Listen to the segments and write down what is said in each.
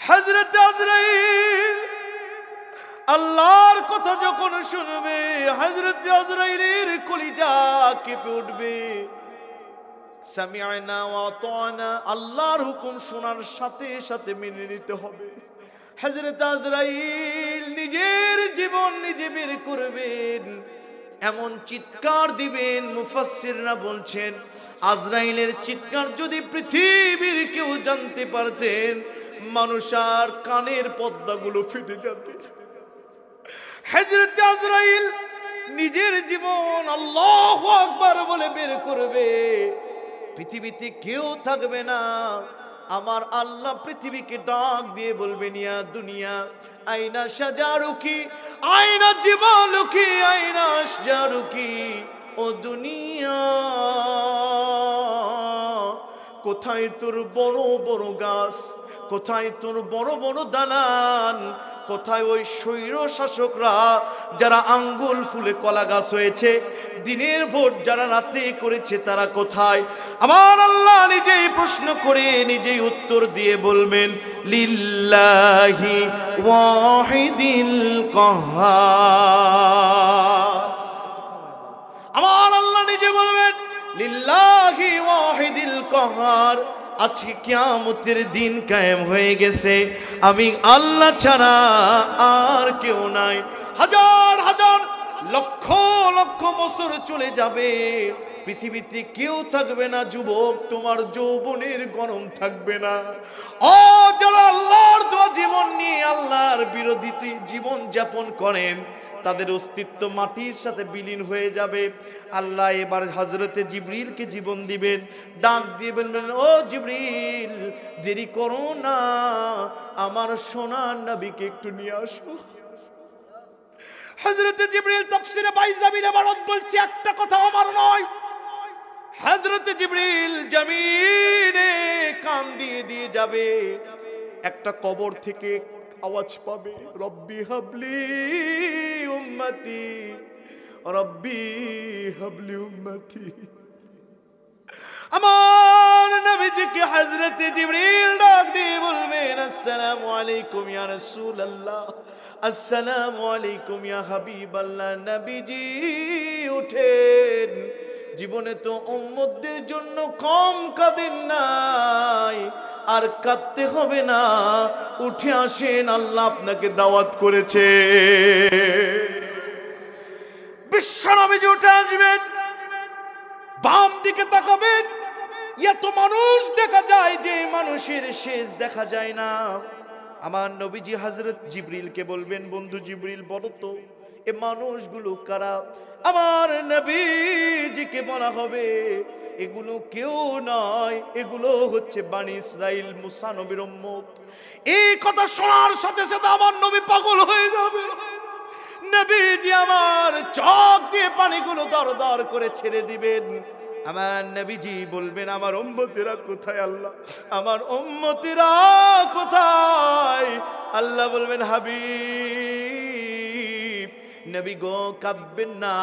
হযরত আজরাইল আল্লাহর কথা যখন শুনবে, হযরত আজরাইলের কলিজা কেঁপে উঠবে। সামি'না ওয়া আতা'না, আল্লাহর হুকুম শোনার সাথে সাথে মেনে নিতে হবে। হযরত আজরাইল নিজের জীবন নিজে বের করবেন, এমন চিৎকার দিবেন। মুফাসসিররা বলছেন আজরাইলের চিৎকার যদি পৃথিবীর কেউ জানতে পারতেন, মানুষের কানের পর্দাগুলো ফেটে যেত। হযরত আজরাইল নিজের জীবন আল্লাহু আকবার বলে বের করবে, পৃথিবীতে কেউ থাকবে না। আমার আল্লাহ পৃথিবীকে ডাক দিয়ে বলবেন, ইয়া দুনিয়া আইনা শাজারুকি, আইনা জিবালুকি, আইনা আশজারুকি। ও দুনিয়া, কোথায় তোর বড় বড় গাছ, কোথায় তোর বড় বড় দালান, কোথায় ওই স্বৈর শাসকরা যারা আঙ্গুল ফুলে কলা গাছ হয়েছে, দিনের ভোট যারা রাতে করেছে, তারা কোথায়? আমার আল্লাহ নিজেই প্রশ্ন করে নিজেই উত্তর দিয়ে বলবেন, লিল্লাহি ওয়াহিদিল কাহ্হার। আমার আল্লাহ নিজে বলবেন, লিল্লাহি ওয়াহিদিল কাহ্হার। আজকে কিয়ামতের দিন কায়েম হয়ে গেছে, আমি আল্লাহ ছাড়া আর কেউ নাই। হাজার হাজার লক্ষ লক্ষ বছর চলে যাবে, পৃথিবীতে কেউ থাকবে না। যুবক, তোমার যৌবনের গরম থাকবে না। ও যারা আল্লাহর দেওয়া জীবন নিয়ে আল্লাহর বিরোধী জীবন যাপন করেন, তাদের অস্তিত্ব মাটির সাথে বিলীন হয়ে যাবে। আল্লাহ এবার হযরতে জিবরিলকে জীবন দিবেন, ডাক দিয়ে বলবেন, ও জিবরিল, দেরি করো না, আমার সোনার নবীকে একটু নিয়ে আসো। হযরতে জিবরিল তাফসীরে বাইজাবির ইবারত বলছে, একটা কথা আমার নয়। হযরতে জিবরিল জমিনে কান দিয়ে দিয়ে যাবে, একটা কবর থেকে আওয়াজ পাবে, রব্বি হাবলি উম্মতি, রব্বি হাবলি উম্মতি। আমার নবীজিকে হযরতে জিবরিল ডাক দিয়ে বলবেন, আসসালামু আলাইকুম ইয়া রাসূলুল্লাহ, আসসালামু আলাইকুম ইয়া হাবিবাল্লাহ। নবীজি ওঠেন, জীবনে তো উম্মতদের জন্য কম কাঁদেন নাই, আর কাঁদতে হবে না, উঠে আসেন, আল্লাহ আপনাকে দাওয়াত করেছে। বিশ্বনবীজি উঠে আসবেন, বাম দিকে তাকাবেন, এত মানুষ দেখা যায় যে মানুষের শেষ দেখা যায় না। আমার নবীজি হযরত জিবরিলকে বলবেন, বন্ধু জিবরিল, বলো তো এ মানুষগুলো কারা? আমার নবীজিকে বলা হবে, এগুলো কেউ নয়, এগুলো হচ্ছে বনি ইসরাইল, মুসা নবীর উম্মত। এই কথা শোনার সাথে সাথে আমার নবী পাগল হয়ে যাবে। নবীজি আমার চোখ দিয়ে পানিগুলো দরদর করে ছেড়ে দিবেন। আমার নবীজি বলবেন, আমার উম্মতেরা কোথায় আল্লাহ, আমার উম্মতেরা কোথায়? আল্লাহ বলবেন, হাবিব নবী গো, কাঁদবেন না,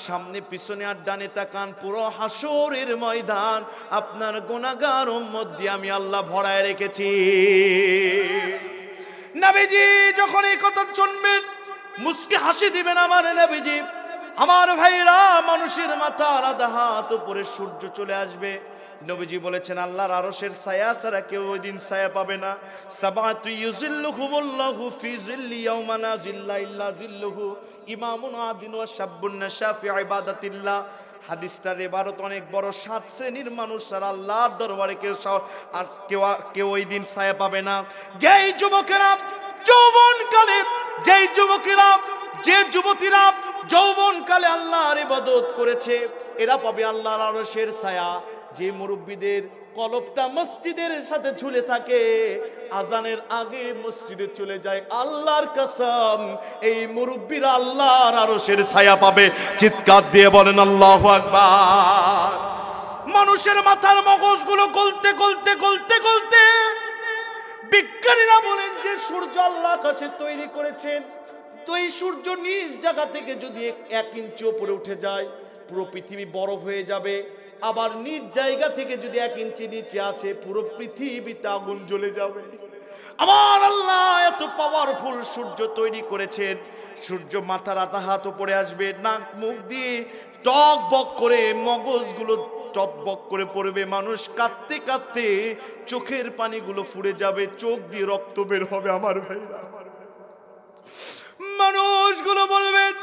সামনে পিছনে আর ডানে তাকান, পুরো হাসরের ময়দান আপনার গুনাহগার উম্মত দিয়ে আমি আল্লাহ ভরায় রেখেছি। নবীজি যখন এই কথা শুনবেন, মুস্কি হাসি দিবেন আমার নবীজি। আমার ভাইরা, মানুষের মাথার আধা হাত উপরে সূর্য চলে আসবে। নবীজি বলেছেন, আল্লাহর আরশের ছায়া ছাড়া কেউ ওই দিন ছায়া পাবে না। সাবাতু ইউজিল্লুহুমুল্লাহু ফি জিল্লি ইয়াওমা লা জিল্লা ইল্লা জিল্লুহু, ইমামুন আদিন ওয়া শাববুন নাশা ফি ইবাদাতিল্লাহ। হাদিসটার ইবারত অনেক বড়। 7 শ্রেণীর মানুষ ছাড়া আল্লাহর দরবারে কেউ ওই দিন ছায়া পাবে না। যেই যুবকেরা যৌবনকালে, যেই যুবকেরা, যে যুবতীরা যৌবনকালে আল্লাহর ইবাদত করেছে, এরা পাবে আল্লাহর আরশের ছায়া। যে মুরব্বীদের কলবটা মসজিদের সাথে ঝুলে থাকে, আজানের আগে মসজিদে চলে যায়, আল্লাহর কসম এই মুরব্বীরা আল্লাহর আরশের ছায়া পাবে। চিৎকার দিয়ে বলেন আল্লাহু আকবার। মানুষের মাথার মগজগুলো গলতে গলতে গলতে গলতে বিজ্ঞানীরা বলেন যে সূর্য আল্লাহ আকাশে তৈরি করেছেন, তো এই সূর্য নিজ জায়গা থেকে যদি 1 ইঞ্চি উপরে উঠে যায়, পুরো পৃথিবী বরফ হয়ে যাবে। আবার নিজ জায়গা থেকে যদি 1 ইঞ্চি নিচে আছে, পুরো পৃথিবীতে আগুন জ্বলে যাবে। আমার আল্লাহ এত পাওয়ারফুল সূর্য তৈরি করেছেন, সূর্য মাথার আধা হাত উপরে আসবে, নাক মুখ দিয়ে টক বক করে মগজগুলো টকবক করে পড়বে, মানুষ কাঁদতে কাঁদতে চোখের পানিগুলো ফুরে যাবে, চোখ দিয়ে রক্ত বের হবে। আমার ভাইরা, মানুষগুলো বলবেন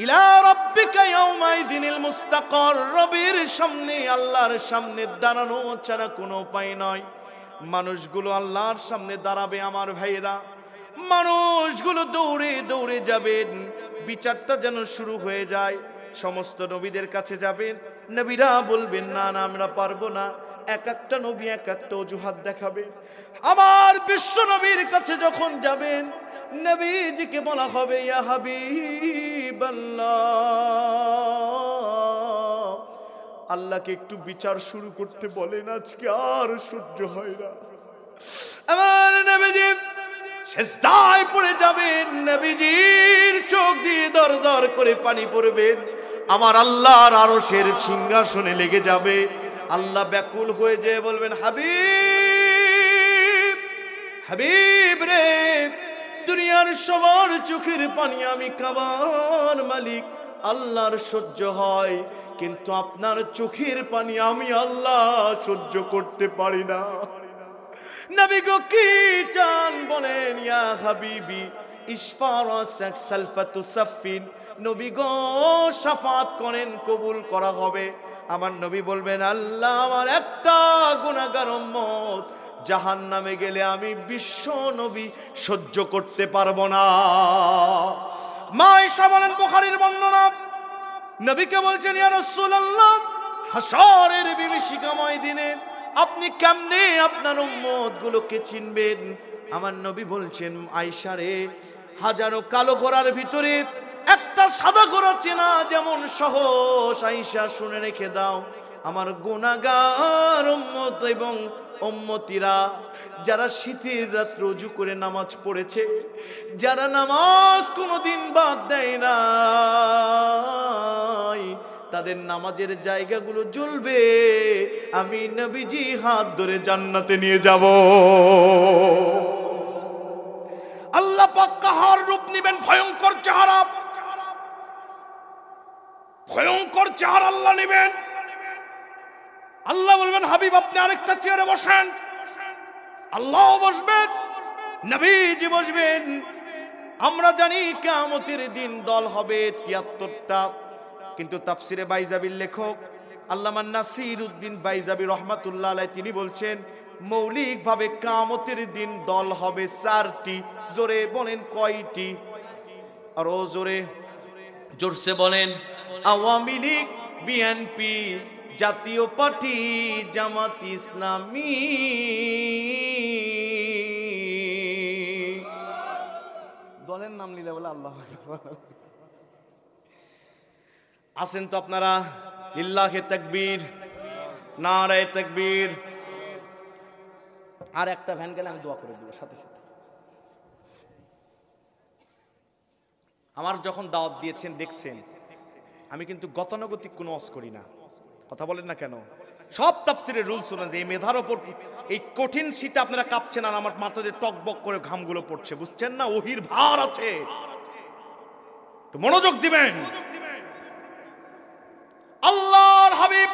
ইলা রাব্বিকা ইয়াউমাইযিনিল মুস্তাকার, রবের সামনে আল্লাহর সামনে দাঁড়ানো ছাড়া কোনো উপায় নয়। মানুষগুলো আল্লাহর সামনে দাঁড়াবে। আমার ভাইরা, মানুষগুলো দৌড়ে দৌড়ে যাবেন, বিচারটা যেন শুরু হয়ে যায়। সমস্ত নবীদের কাছে যাবেন, নবীরা বলবেন না না আমরা পারবো না। এক একটা নবী এক একটা অজুহাত দেখাবে। আমার বিশ্ব নবীর কাছে যখন যাবেন, নবীজিকে বলা হবে ইয়া হাবিবাল্লাহ, আল্লাহকে একটু বিচার শুরু করতে বলেন, আজকে আর সহ্য হয় না। আমার নবীজি সিজদায় পড়ে যাবেন, নবীজির চোখ দিয়ে দর দর করে পানি পড়বেন। আমার আল্লাহর আরশের সিংহাসনে লেগে যাবে। আল্লাহ ব্যাকুল হয়ে যেয়ে বলবেন হাবিব, হাবিব রে, দুনিয়ার সবার চোখের পানি আমি কাবার মালিক আল্লাহর সহ্য হয়, কিন্তু আপনার চোখের পানি আমি আল্লাহ সহ্য করতে পারি না। নবী গো কি চান বলেন? ইয়া হাবিবি ইশফারাসাক সালফাতু সাফিন, নবী গো শাফাত করেন, কবুল করা হবে। আমার নবী বলবেন আল্লাহ, আমার একটা গুনাহগার উম্মত জাহান্নামে গেলে আমি বিশ্ব নবী সহ্য করতে পারবো না। মা আয়েশা বলেন, বুখারীর বর্ণনা, নবীকে বলছেন ইয়া রাসূলুল্লাহ, হাসরের বিভীষিকাময় দিনে আপনি কেমনে আপনার উম্মত গুলোকে চিনবেন? আমার নবী বলছেন আয়েশা রে, হাজারো কালো ঘোড়ার ভিতরে একটা সাদা ঘোড়া চেনা যেমন সহজ। আয়েশা শুনে রেখে দাও, আমার গুনাহগার উম্মত এবং উম্মতিরা যারা শীতের রাত রুজু করে নামাজ পড়েছে, যারা নামাজ কোনোদিন বাদ দেয় না, তাদের নামাজের জায়গাগুলো জ্বলবে, আমি নবীজি হাত ধরে জান্নাতে নিয়ে যাব। আল্লাহ পাক কাহার রূপ নেবেন, ভয়ঙ্কর চেহারা, ভয়ঙ্কর চেহারা আল্লাহ নেবেন। আল্লাহ বলবেন হাবিব আপনি আরেকটা চেয়ারে বসেন। আল্লাহ বসবেন, নবীজি বসবেন। আমরা জানি কিয়ামতের দিন দল হবে ৭৩টা, কিন্তু তাফসিরে বাইজাবির লেখক আল্লামা নাসিরউদ্দিন বাইজাবি রহমাতুল্লাহ আলাইহি তিনি বলছেন মৌলিকভাবে কিয়ামতের দিন দল হবে ৪টি। জোরে বলেন কয়টি? আরো জোরে, জোরসে বলেন। আওয়ামী লীগ, বিএনপি, জাতীয় পার্টি, জামাত ইসলামী। দলের নাম নিলে বলে আল্লাহ আছেন তো আপনারা? লিল্লাহে তাকবীর, নারায়ে তাকবীর। আর একটা ভ্যান গেলে আমি দোয়া করে দিব সাথে সাথে। আমার যখন দাওয়াত দিয়েছেন দেখছেন, আমি কিন্তু গতানুগতিক কোনো ওয়াজ করি না। কথা বলেন না কেন? সব তাফসিরের রুল শুনেন যে এই মেধার ওপর এই কঠিন শীতে আপনারা কাঁপছেন আর আমার মাথাতে টকবক করে ঘামগুলো পড়ছে, বুঝছেন না? ওহির ভার আছে, মনোযোগ দিবেন। আল্লাহর হাবিব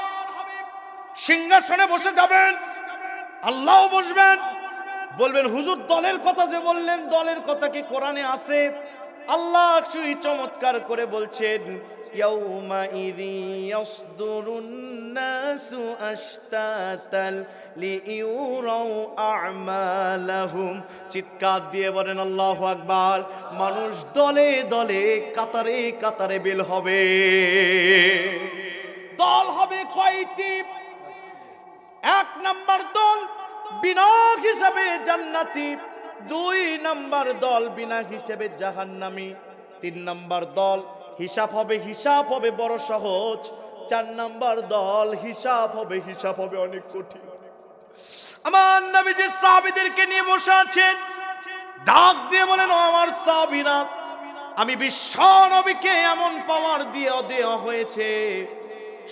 সিংহাসনে বসে যাবেন, আল্লাহ বসবেন, বলবেন হুজুর দলের কথা যে বললেন, দলের কথা কি কোরআনে আছে? আল্লাহ সুই চমৎকার করে বলছেন ইয়াউমা ইযি ইয়াসদুরুন নাসু আশতাতাল লিইউরাউ আ'মালাহুম। চিৎকার দিয়ে বলেন আল্লাহু আকবার। মানুষ দলে দলে কাতারে কাতারে বের হবে। দল হবে কয়টি? ১ নাম্বার দল বিনা হিসাবে জান্নাতি, ২ নাম্বার দল বিনা হিসাবে জাহান্নামী, ৩ নাম্বার দল হিসাব হবে বড় সহজ, ৪ নাম্বার দল হিসাব হবে অনেক কঠিন। আমার নবীজি সাহাবীদেরকে নিয়ে বসে আছেন, ডাক দিয়ে বলেন ও আমার সাহাবীরা, আমি বিশ্ব নবীকে এমন পাওয়ার দিয়ে দেওয়া হয়েছে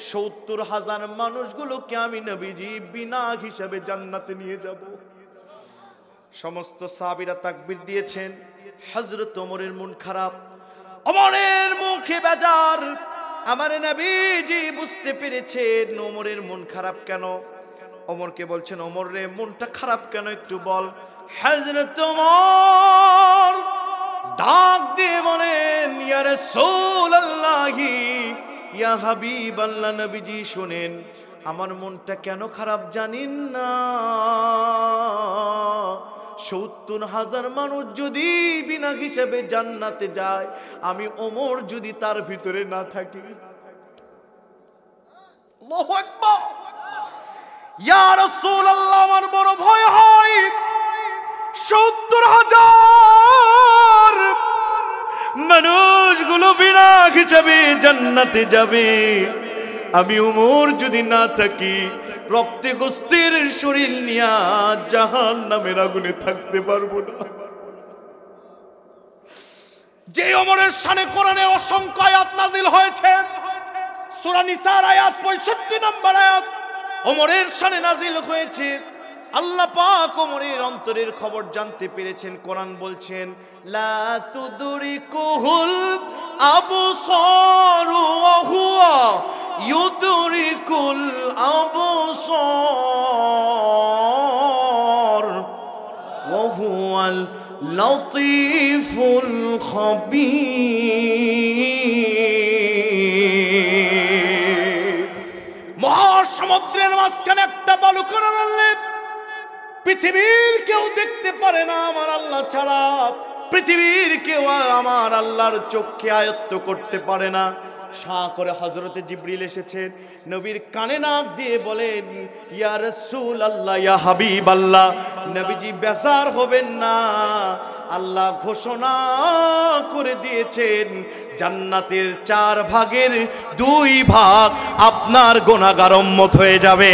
৭০,০০০ মানুষগুলোকে আমি নবীজি বিনা হিসাবে জান্নাতে নিয়ে যাব। সমস্ত সাহাবীরা তাকবীর দিয়েছেন। হযরত ওমরের মন খারাপ, ওমরের মুখে বেজার। আমার নবীজি বুঝতে পেরেছেন ওমরের মন খারাপ কেন। ওমরকে বলছেন, ওমর রে, মনটা খারাপ কেন একটু বল। হযরত ওমর ডাক দিয়ে বলেন, ইয়া রাসূলুল্লাহি, ইয়া হাবিবাল্লাহ, নবীজি শুনেন, আমার মনটা কেন খারাপ জানেন না? ৭০,০০০ মানুষ যদি বিনা হিসেবে জান্নাতে যায়, আমি ওমর যদি তার ভিতরে না থাকি। আল্লাহু আকবার। ইয়া রাসূলুল্লাহ, আমার বড় ভয় হয় ৭০,০০০ মানুষগুলো বিনা হিসেবে জান্নাতে যাবে, আমি ওমর যদি না থাকি, রক্তে গোস্তের শরীর নিয়ে জাহান্নামের আগুনে থাকতে পারবো না। যে ওমরের শানে কোরআনে অসংখ্য আয়াত নাজিল হয়েছে, সূরা নিসার আয়াত ৬৫ নম্বর আয়াত ওমরের শানে নাজিল হয়েছে। আল্লাহ পাক ওমরের অন্তরের খবর জানতে পেরেছেন। কোরআন বলছেন, লা তুদরিকুহুল আবসারু ওয়া হুয়া ইউদরিকুল আবসার ওয়া হুয়াল লতীফুল খবীর। মহাসমুদ্রের মাঝখানে একটা বালুকণা মারলে পৃথিবীর কেউ দেখতে পারে না আমার আল্লাহ ছাড়া। পৃথিবীর কেউ আমার আল্লাহর চোখকে আয়ত্ত করতে পারে না। শাঁ করে হযরতে জিবরিল এসেছেন, নবীর কানে নাক দিয়ে বলেন, ইয়া রাসূলুল্লাহ, ইয়া হাবিবাল্লাহ, নবীজি বেজার হবেন না। আল্লাহ ঘোষণা করে দিয়েছেন, জান্নাতের ৪ ভাগের ২ ভাগ আপনার গুনাহগার উম্মত হয়ে যাবে।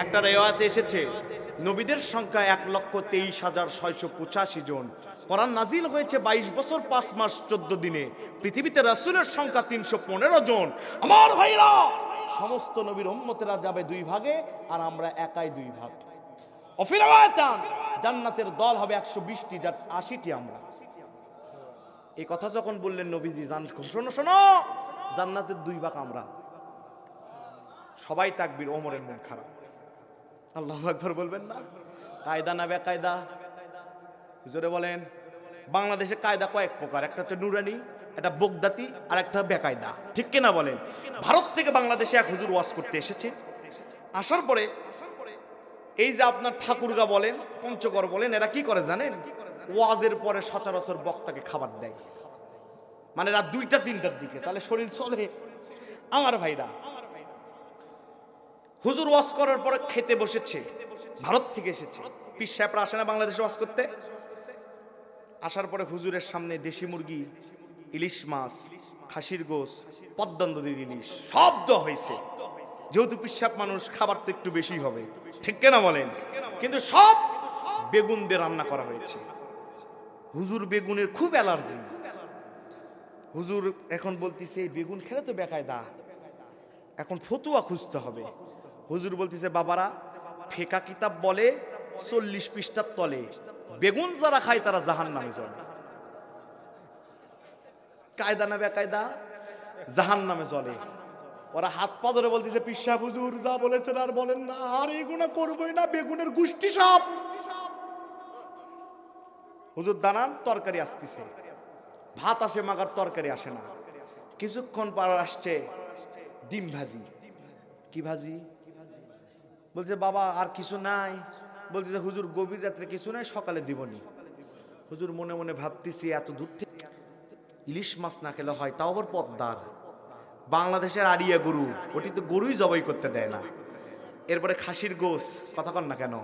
একটা রিওয়ায়াতে এসেছে, নবীদের সংখ্যা ১,২৩,৬৮৫ জন। কোরআন নাজিল হয়েছে ২২ বছর ৫ মাস ১৪ দিনে। পৃথিবীতে রাসূলের সংখ্যা ৩১৫ জন। আমার ভাইরা, সমস্ত নবীর উম্মতেরা যাবে ২ ভাগে, আর আমরা একাই ২ ভাগ। অফিরাওয়াতান, জান্নাতের দল হবে ১২০টি, যার ৮০টি আমরা। এই কথা যখন বললেন নবীজি, শোনো শোনো, জান্নাতের ২ ভাগ আমরা। সবাই তাকবীর। ওমরের মন খারাপ। আল্লাহু আকবার বলবেন না? কায়দা না বেকায়দা? জোরে বলেন। বাংলাদেশে কায়দা কয়েক প্রকার, একটা হচ্ছে নুরানি, একটা বগদাতি, আর একটা বেকায়দা, ঠিক কিনা বলেন? ভারত থেকে বাংলাদেশে এক হুজুর ওয়াজ করতে এসেছে। আসার পরে এই যে আপনার ঠাকুরগা বলেন, পঞ্চগড় বলেন, এরা কি করে জানেন? ওয়াজের পরে সচরাচর বক্তাকে খাবার দেয়, মানে রাত ২টা-৩টার দিকে, তাহলে শরীর চলে। আমার ভাইরা, হুজুর ওয়াজ করার পরে খেতে বসেছে। ভারত থেকে এসেছে, পীর সাহেবরা আসে না বাংলাদেশে ওয়াজ করতে। আসার পরে হুজুরের সামনে দেশি মুরগি, ইলিশ মাছ, খাসির গোস, পদ্মা নদীর ইলিশ সব দেওয়া হয়েছে। যেহেতু পীর সাহেব মানুষ, খাবার তো একটু বেশি হবে, ঠিক কিনা বলেন? কিন্তু সব বেগুন দিয়ে রান্না করা হয়েছে। হুজুর বেগুনের খুব অ্যালার্জি। হুজুর এখন বলতেছে, এই বেগুন খেলে তো বেকায়দা, এখন ফতুয়া খুঁজতে হবে। হুজুর বলতেছে, বাবারা, ফিকহ কিতাব বলে ৪০ পৃষ্ঠার তলে বেগুন যারা খায় তারা জাহান্নামে যাবে। কায়দা না বেকায়দা? জাহান্নামে চলে। ওরা হাত পা ধরে বলতেছে, পীর সাহেব হুজুর যা বলেছেন আর বলেন না, আর এগুলো করবোই না, বেগুনের গুষ্টি সব। হুজুর দাঁড়ান, তরকারি আসতেছে, ভাত আসে মাগার তরকারি আসে না। কিছুক্ষণ পর আসছে ডিম ভাজি। কি ভাজি? বলছে, বাবা আর কিছু নাই? বলতেছে, হুজুর গভীর রাত্রে কিছু নাই, সকালে দিবনি। হুজুর মনে মনে ভাবতেছি, এত দূর থেকে ইলিশ মাছ না খেলে হয়, তাও আবার পদ্মার। বাংলাদেশের আড়িয়া গরু, ওটি তো গরুই জবাই করতে দেয় না। এরপরে খাসির গোস, কথা কন না কেন?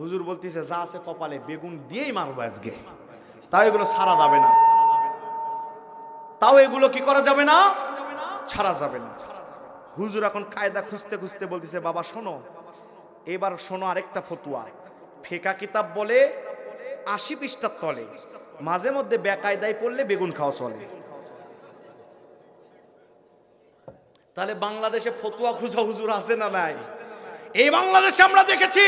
হুজুর বলতেছে, যা আছে কপালে বেগুন দিয়েই মারবো আজকে, তাও এগুলো ছাড়া যাবে না। তাও এগুলো কি করা যাবে না? ছাড়া যাবে না। হুজুর এখন কায়দা খুঁজতে খুঁজতে বলতেছে, বাবা শোনো, এবার শোনো আরেকটা ফতুয়া। ফিকহ কিতাব বলে ৮০ পৃষ্ঠার তলে মাঝে মধ্যে বেকায়দায় পড়লে বেগুন খাওয়া চলে। তাহলে বাংলাদেশে ফতুয়া খুঁজা হুজুর আছে না নাই? এই বাংলাদেশে আমরা দেখেছি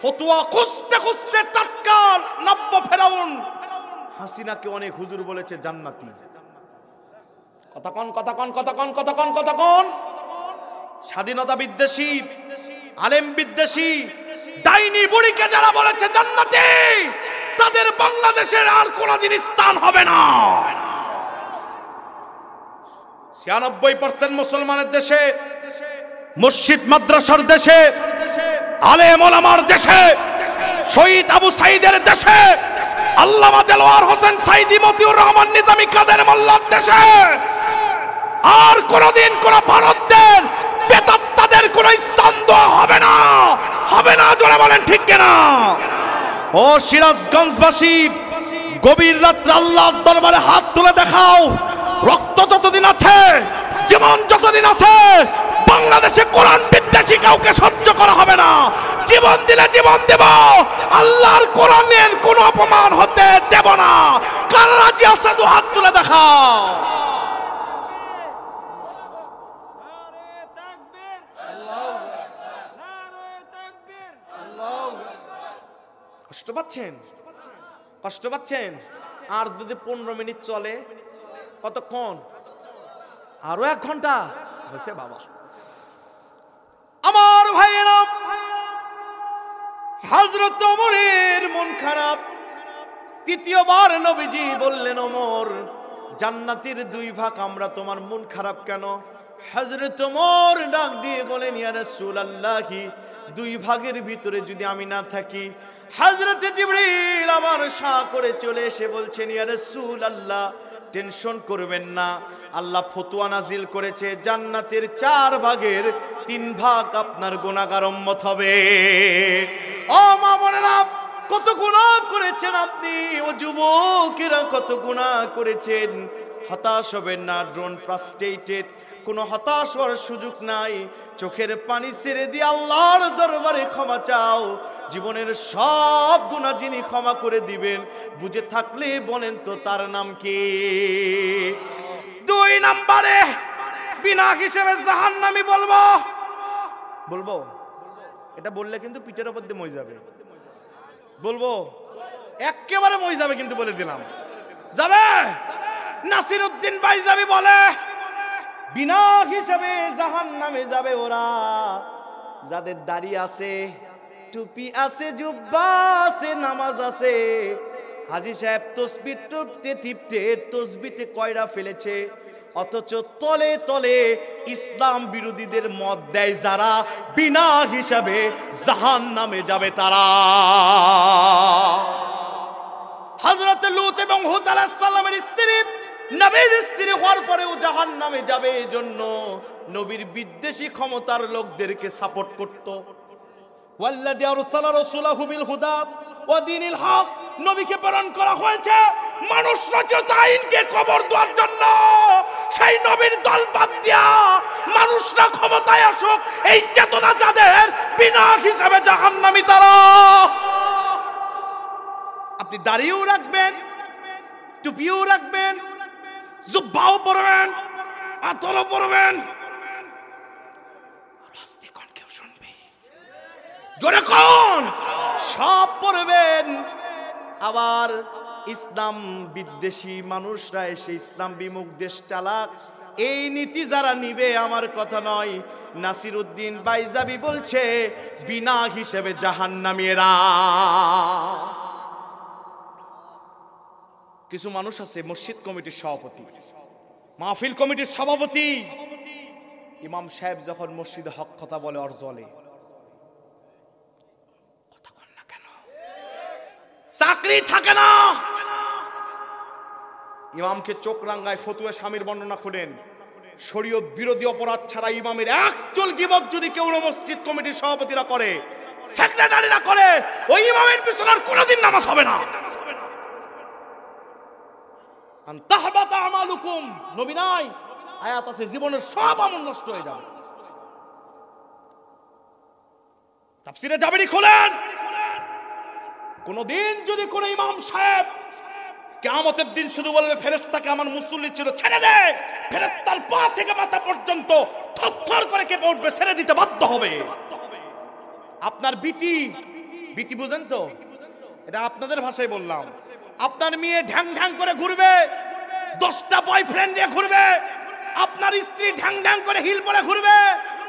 ফতোয়া খুঁজতে খুঁজতে তৎকাল নব্য ফেরাউন হাসিনাকে অনেক হুজুর বলেছে জান্নাতি। কথা কন। স্বাধীনতা বিদ্বেষী, আলেম বিদ্বেষী, ডাইনি বুড়িকে যারা বলেছে জান্নাতি, তাদের বাংলাদেশের আর কোনদিন স্থান হবে না। 96% মুসলমানের দেশে, মসজিদ মাদ্রাসার দেশে, আলেম ওলামার দেশে, শহীদ আবু সাইদের দেশে, আল্লামা দেলোয়ার হোসেন সাইদি, মতিউর রহমান নিজামী, কাদের মোল্লার দেশে আর কোনদিন কোন ভারতদের বেতাত্তাদের কোন স্থান দেওয়া হবে না। জোরে বলেন ঠিক কিনা? ও সিরাজগঞ্জবাসী, গভীর রাত্রে আল্লাহর দরবারে হাত তুলে দেখাও, রক্ত যতদিন আছে, জীবন যতদিন আছে, বাংলাদেশে কোরআন বিদ্বেষী কাউকে সহ্য করা হবে না। জীবন দিলে জীবন দেব, আল্লাহর কোরআনের কোনো অপমান হতে দেব না। কারা রাজি আছে দু হাত তুলে দেখাও। কষ্ট পাচ্ছেন? আর যদি 15 মিনিট চলে, কতক্ষণ? আরো 1 ঘন্টা হয়েছে বাবা। আমার ভাইয়েরা, হযরত ওমরের মন খারাপ। তৃতীয়বার নবীজি বললেন, ওমর, জান্নাতের 2 ভাগ, আমরা তোমার মন খারাপ কেন? হযরত ওমর ডাক দিয়ে বলেন, ইয়া রাসূলুল্লাহ, 2 ভাগের ভিতরে যদি আমি না থাকি? হযরত জিবরিল আমার শাহ করে চলে এসে বলছেন, ইয়া রাসূলুল্লাহ, টেনশন করবেন না, আল্লাহ ফতোয়া নাজিল করেছে জান্নাতের 4 ভাগের 3 ভাগ আপনার গুনাহগার উম্মত হবে। ও মা বোনেরা, কত গুনাহ করেছেন আপনি, ও যুবকেরা কত গুনাহ করেছেন। হতাশ হবেন না, ডোন্ট ফ্রাস্ট্রেটেড, কোনো হতাশ হওয়ার সুযোগ নাই। চোখের পানি ছেড়ে দিয়ে আল্লাহর দরবারে ক্ষমা চাও। জীবনের সব গুনাহ যিনি ক্ষমা করে দিবেন, বুঝে থাকলে বলেন তো তার নাম কি? 2 নম্বরে বিনা হিসেবে জাহান্নামী বলবো। এটা বললে কিন্তু পিঠের উপর দিয়ে মই যাবে। বলবো একেবারে মই যাবে, কিন্তু বলে দিলাম যাবে। নাসিরউদ্দিন বাইজাবি বলে, বিনা হিসাবে জাহান্নামে যাবে ওরা যাদের দাড়ি আছে, টুপি আছে, জুব্বা আছে, নামাজ আছে। হাজী সাহেব তসবিহ টিপতে তসবিতে কয়রা ফেলেছে, অথচ তলে তলে ইসলাম বিরোধীদের মত দেয় যারা, বিনা হিসাবে জাহান্নামে যাবে তারা। হযরত লূত এবং হুদ আলাইহিস সালামের স্ত্রী, নবীর স্ত্রী হওয়ার পরেও জাহান্নামে যাবে, এজন্য নবীর বিদ্বেষী ক্ষমতার লোকদেরকে সাপোর্ট করত। ওয়াল্লাযী আরসালা রাসূলাহু বিল হুদা ওয়া দীনিল হক, নবীকে প্রেরণ করা হয়েছে মানুষ রচিত আইনকে কবর দেওয়ার জন্য। সেই নবীর দল বাদ দিয়া মানুষরা ক্ষমতায় আসুক, এই চেতনা যাদের, বিনা হিসাবে জাহান্নামী তারা। আপনি দাড়িও রাখবেন, টুপিও রাখবেন, জুব্বাও পরবেন, আতরও পরবেন, আস্তে কোন কেউ শুনবে, জোরে কোন, সব পরবেন। আবার ইসলাম বিদ্বেষী মানুষরা এসে ইসলাম বিমুখ দেশ চালাক, এই নীতি যারা নিবে, আমার কথা নয়, নাসিরউদ্দিন বাইজাবি বলছে বিনা হিসেবে জাহান্নামীরা। কিছু মানুষ আছে মসজিদ কমিটির সভাপতি, মাহফিল কমিটির সভাপতি, ইমাম সাহেব যখন মসজিদে হক কথা বলে ওর জলে, কথা কন না কেন, চাকরি থাকে না। ইমামকে চোখ রাঙ্গায় ফতুয়া স্বামীর বর্ণনা করেন, শরীয়ত বিরোধী অপরাধ ছাড়া ইমামের একচুল গীবত যদি কেউ মসজিদ কমিটির সভাপতিরা করে, সেক্রেটারিরা করে, ওই ইমামের পিছনে আর কোনোদিন নামাজ হবে না। আনতাহবাতা আমালুকুম, নবী নাই, আয়াত আছে, জীবনের সব আমল নষ্ট হয়ে যাবে। তাফসীরে জাবেরি খোলেন, কোনদিন যদি কোন ইমাম সাহেব কিয়ামতের দিন শুধু বলবে ফেরেশতাকে আমার মুসল্লি ছিল ছেড়ে দে, ফেরেশতার পা থেকে মাথা পর্যন্ত থরথর করে কেঁপে উঠবে, ছেড়ে দিতে বাধ্য হবে। আপনার বিটি বিটি বুঝেন তো? এটা আপনাদের ভাষায় বললাম। আপনার মেয়ে ঢ্যাং ঢ্যাং করে ঘুরবে, 10টা বয়ফ্রেন্ড নিয়ে ঘুরবে, আপনার স্ত্রী ঢ্যাং ঢ্যাং করে হিল পরে ঘুরবে,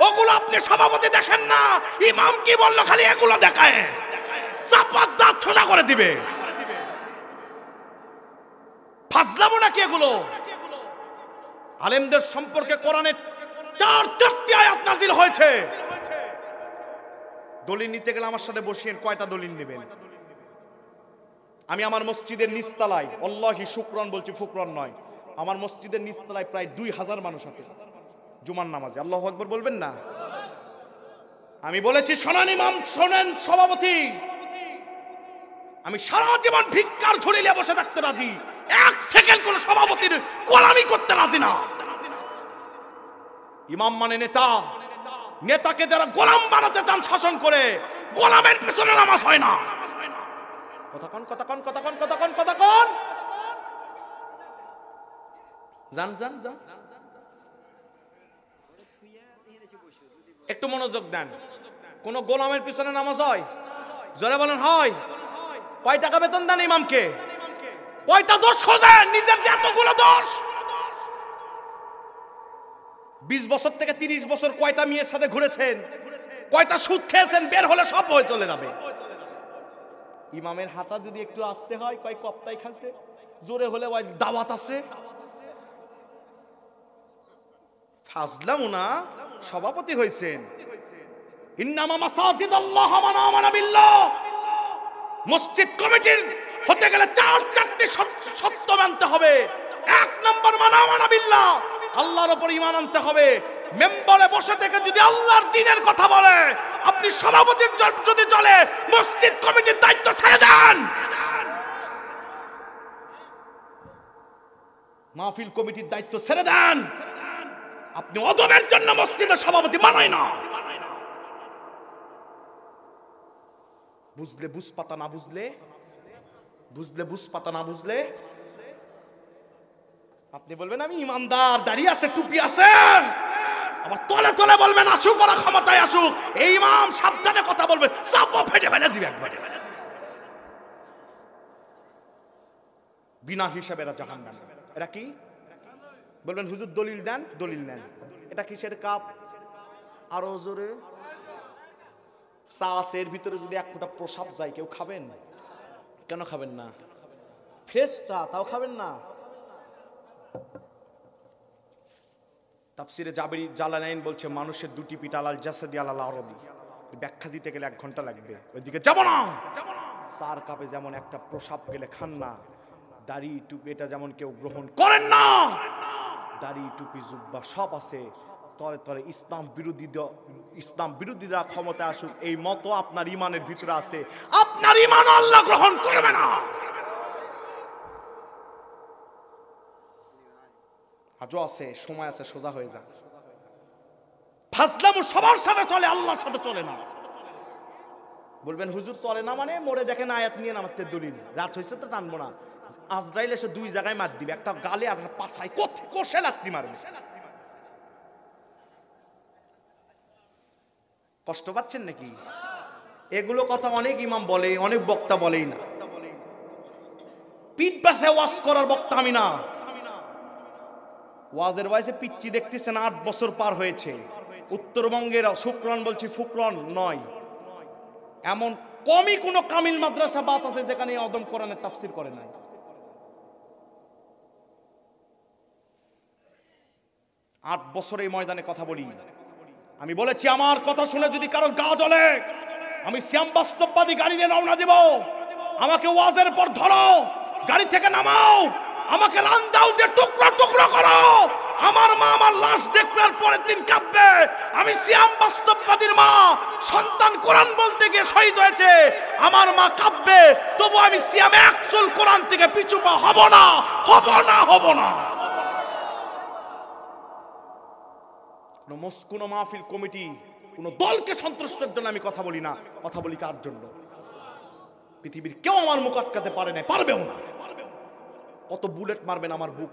ওগুলো আপনি সভাপতি দেখেন না, ইমাম কি বললো খালি এগুলো দেখায়, চাপাত দাঁত সোজা করে দিবে। ফাজলামো নাকি এগুলো? আলেমদের সম্পর্কে কোরআনের 4টি আয়াত নাজিল হয়েছে। দলিল নিতে গেলে আমার সাথে বসিয়েন, কয়টা দলিল নেবেন? আমি আমার মসজিদের নিচতলায়, আল্লাহি শুকরান বলছি, ফুকরান নয়, আমার মসজিদের নিচতলায় প্রায় 2000 মানুষ আছে জুমার নামাজে। আল্লাহু আকবার বলবেন না? আমি বলেছি, শোনেন ইমাম, শোনেন সভাপতি, আমি সারা জীবন ভিক্ষার ঝুলি নিয়ে বসে থাকতে রাজি, 1 সেকেন্ড কোন সভাপতির গোলামি করতে রাজি না। ইমাম মানে নেতা, নেতাকে যারা গোলাম বানাতে চান শাসন করে, গোলামের পেছনে নামাজ হয় না। কথা কোন, কথা কোন, কথা কোন, কথা কোন, কথা কোন, জান জান জান, একটু মনোযোগ দেন। কোন গোলামের পিছনে নামাজ হয়? জোরে বলেন হয়? কয় টাকা বেতন দেন ইমামকে? কয়টা দোষ খোঁজেন নিজের, এতগুলো দোষ? 20 বছর থেকে 30 বছর কয়টা মেয়ের সাথে ঘুরেছেন, কয়টা সুদ খেয়েছেন, বের হলে সব হয়ে চলে যাবে। ইমামের হাঁটা যদি একটু আসতে হয়, কয় কপ্তাই খাসে, জোরে হলে ওই দাওয়াত আছে। ফাজলামু না, সভাপতি হয়েছেন। ইন্নামা মাসাজিদাল্লাহ মান আমানা বিল্লাহ, মসজিদ কমিটির হতে গেলে 4টি সত্য মানতে হবে। 1 নম্বর মান আমানা বিল্লাহ, আল্লাহর উপর ঈমান আনতে হবে। মেম্বারে বসে থেকে যদি আল্লাহর দ্বীনের কথা বলে, আপনি সভাপতির যদি চলে, মসজিদ কমিটির দায়িত্ব ছেড়ে দেন। মাহফিল কমিটির দায়িত্ব ছেড়ে দেন। আপনি অদমের জন্য মসজিদের সভাপতি মানায় না। বুঝলে বুঝ পাতা, না বুঝলে বুঝলে বুঝ পাতা, না বুঝলে আপনি বলবেন আমি ইমানদার, দাঁড়িয়ে আছে, টুপি আছে, আবার তলে তলে বলবেন আসুক ওরা ক্ষমতায় আসুক। এই ইমাম সাবধানে কথা বলবেন, চাপও ফেটে ফেলে দিবে একবারে। বিনা হিসাবে এরা জাহান্নামী। এরা কি বলবেন? হুজুর দলিল দেন, দলিল নেন। এটা কিসের কাপ? আরো জোরে। চাষের ভিতরে যদি 1 ফোঁটা প্রসাব যায়, কেউ খাবেন? কেন খাবেন না? ফ্রেশ চা, তাও খাবেন না? তাফসিরে জাবেরি জালালাইন বলছে, মানুষের 2টি পিঠ আলাল জাসাদি আলাল আরদি, ব্যাখ্যা দিতে গেলে 1 ঘন্টা লাগবে, ওইদিকে যাব না। 4 কাপে যেমন একটা প্রসাব গেলে খান না, দাড়ি টুপি এটা যেমন কেউ গ্রহণ করেন না। দাড়ি টুপি জুব্বা সব আছে, তরে তরে ইসলাম বিরোধীরা ক্ষমতা আসুক, এই মত আপনার ইমানের ভিতরে আছে, আপনার ইমান আল্লাহ গ্রহণ করবে না। আজও আছে, সময় আছে, সোজা হয়ে যায়। ফাজলামু সবার সাথে চলে, আল্লাহর সাথে চলে না। বলবেন হুজুর চলে না মানে? মরে দেখেন আয়াত নিয়ে নামাতে দলিল, রাত হয়েছে তো টানবো না। আজরাইল এসে 2 জায়গায় মার দিবে, একটা গালে আর একটা পাছায়, কোষে লাত্তি মারবে। কষ্ট পাচ্ছেন নাকি? এগুলো কথা অনেক ইমাম বলে, অনেক বক্তা বলেই না। পিঠ পাশে ওয়াজ করার বক্তা আমি না। ওয়াজের বয়সে পিচ্চি দেখতেছেন, 8 বছর পার হয়েছে। উত্তরবঙ্গের শুকরান বলছি, ফুকরান নয়, এমন কমই কোন কামিল মাদ্রাসা বাত আছে যেখানে অদম কোরআনের তাফসীর করে নাই। আট বছর এই ময়দানে কথা বলি। আমি বলেছি, আমার কথা শুনে যদি কারো গা জ্বলে, আমি শ্যাম বাস্তববাদী গাড়ি নিয়ে রওনা দেব। আমাকে ওয়াজের পর ধরো, গাড়ি থেকে নামাও, আমাকে রান্দাও দিয়ে টুকরো টুকরো করো। আমার মা আমার লাশ দেখবে আর পরের দিন কাঁদবে। আমি শ্যাম বাস্তববাদীর মা, সন্তান কোরআন বলতে গিয়ে শহীদ হয়েছে, আমার মা কাঁদবে, তবু আমি শ্যাম একচুল কোরআন থেকে পিছু পা হব না, হব না, হব না। কোন মাহফিল কমিটি, কোন দলকে সন্তুষ্টের জন্য আমি কথা বলি না। কথা বলি কার জন্য? পৃথিবীর কেউ আমার মুখ আটকাতে পারে না, পারবেও না। কত বুলেট মারবেন, আমার বুক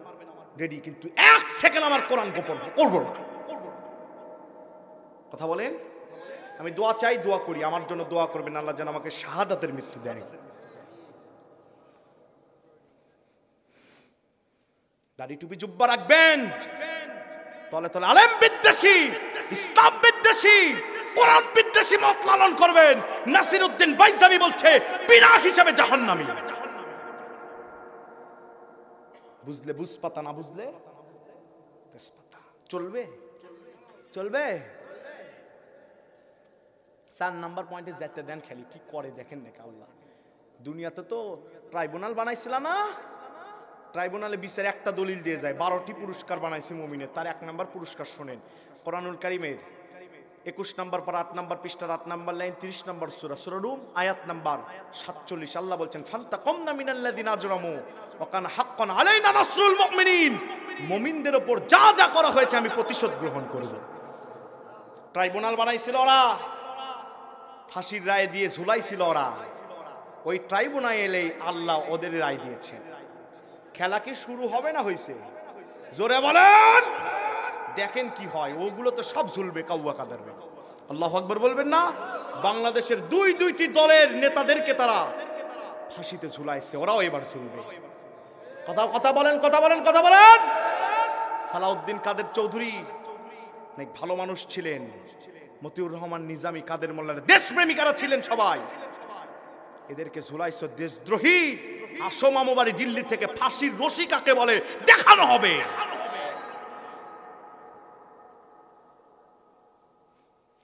রেডি, কিন্তু 1 সেকেন্ড আমার কোরআন গোপন করব না। কথা বলেন? আমি দোয়া চাই, দোয়া করি, আমার জন্য দোয়া করবেন আল্লাহ যেন আমাকে শাহাদাতের মৃত্যু দেয়। দাড়ি টুপি জুব্বা রাখবেন, তলে তলে আলেম বিদ্বেষী, ইসলাম বিদ্বেষী, কোরআন বিদ্বেষী মত লালন করবেন। নাসিরউদ্দিন বাইজাবি বলছে বিনা হিসাবে জাহান্নামী। বুঝলে বুঝ পাতা, না বুঝলে তেজপাতা। চলবে চলবে। 4 নাম্বার পয়েন্টে যেতে দেন, খালি কি করে দেখেন নাকি আল্লাহ। দুনিয়াতে তো ট্রাইব্যুনাল বানাইছিল না, ট্রাইব্যুনালে বিচারে একটা দলিল দিয়ে যায়, 12টি পুরস্কার বানাইছে মুমিনের। তার 1 নাম্বার পুরস্কার শোনেন, কোরআনুল কারীমের 21 নাম্বার পারা 8 নাম্বার পৃষ্ঠার 8 নাম্বার লাইন 30 নাম্বার সূরা সূরা রুম আয়াত নাম্বার 47। আল্লাহ বলছেন ফান্তাকামনা মিনাল্লাযিনা আজরামু ওয়া কানা হাক্কান আলাইনা নাসরুল মুমিনিন। মুমিনদের উপর যা যা করা হয়েছে আমি প্রতিশোধ গ্রহণ করব। ট্রাইব্যুনাল বানাইছিল ওরা, ফাঁসির রায় দিয়ে ঝুলাইছিল ওরা। ওই ট্রাইব্যুনালে আল্লাহ ওদের রায় দিয়েছে। খেলা কি শুরু হবে না হইছে? জোরে বলেন, দেখেন কি হয়। ওগুলো তো সব ঝুলবে কাউয়া কাদারবে। আল্লাহু আকবার বলবেন না? বাংলাদেশের দুইটি দলের নেতাদেরকে তারা ফাঁসিতে ঝুলাইছে, ওরাও এবার ঝুলবে। কথা বলেন, কথা বলেন, কথা বলেন। সালাউদ্দিন কাদের চৌধুরী অনেক ভালো মানুষ ছিলেন, মতিউর রহমান নিজামী, কাদের মোল্লার দেশপ্রেমিকারা ছিলেন সবাই। এদেরকে ঝুলাইছো দেশদ্রোহী। আসো মামুবাড়ি দিল্লি থেকে ফাঁসির রশি কাকে বলে দেখানো হবে।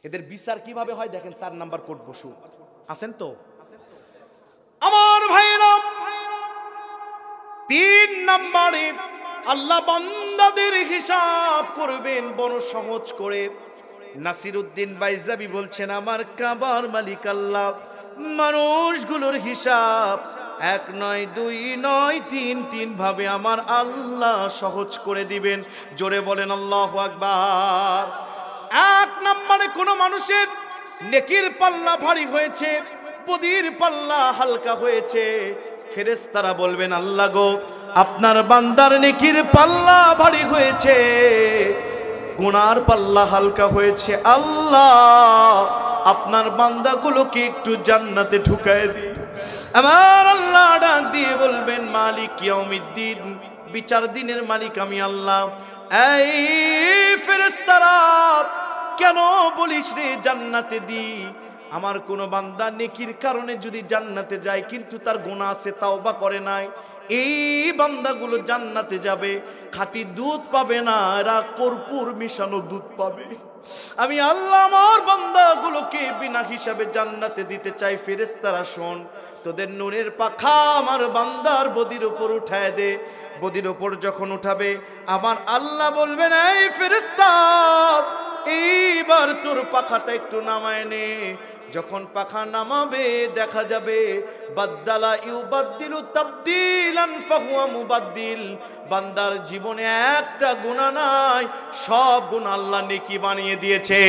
এদের বিচার কিভাবে হয় দেখেন। 4 নাম্বার কোর্ট বসু আছেন তো আমার ভাইরা। 3 নাম্বারে আল্লাহ বান্দাদের হিসাব করবেন বড় সহজ করে। নাসিরউদ্দিন বাইজাবি বলছেন আমার কাবার মালিক আল্লাহ মানুষগুলোর হিসাব 1 নয় 2 নয় 3 ভাবে আমার আল্লাহ সহজ করে দিবেন। জোরে বলেন আল্লাহু আকবার। 1 নম্বরে কোন মানুষের নেকির পাল্লা ভারী হয়েছে, বদির পাল্লা হালকা হয়েছে, ফেরেশতারা বলবেন আল্লাহ গো আপনার বান্দার নেকির পাল্লা ভারী হয়েছে, গুনার পাল্লা হালকা হয়েছে, আল্লাহ আপনার বান্দাগুলোকে একটু জান্নাতে ঢুকায় দিন। আমার আল্লাহ ডাক দিয়ে বলবেন মালিক ইয়াউমিদ্দিন, বিচার দিনের মালিক আমি আল্লাহ। এই ফেরেশতারা কেন বলিস রে জান্নাতে দি? আমার কোন বান্দা নেকির কারণে যদি জান্নাতে যায় কিন্তু তার গুনাহ আছে, তাওবা করে নাই, এই বান্দাগুলো জান্নাতে যাবে, খাঁটি দুধ পাবে না, এরা কর্পূর মিশানো দুধ পাবে। আমি আল্লাহ আমার বান্দাগুলোকে বিনা হিসাবে জান্নাতে দিতে চাই। ফেরেশতারা শোন, তোদের নূরের পাখা আমার বান্দার বদির উপর উঠায় দে। বদির উপর যখন উঠাবে আমার আল্লাহ বলবেন এই ফেরেশতা এইবার তোর পাখাটা একটু নামায় নে। যখন পাখা নামাবে দেখা যাবে বাদদালা ইউবাদদিলু তাবদিলান ফাহুয়া মুবাদদিল, বান্দার জীবনে একটা গুনাহ নাই, সব গুনাহ আল্লাহ নেকি বানিয়ে দিয়েছে।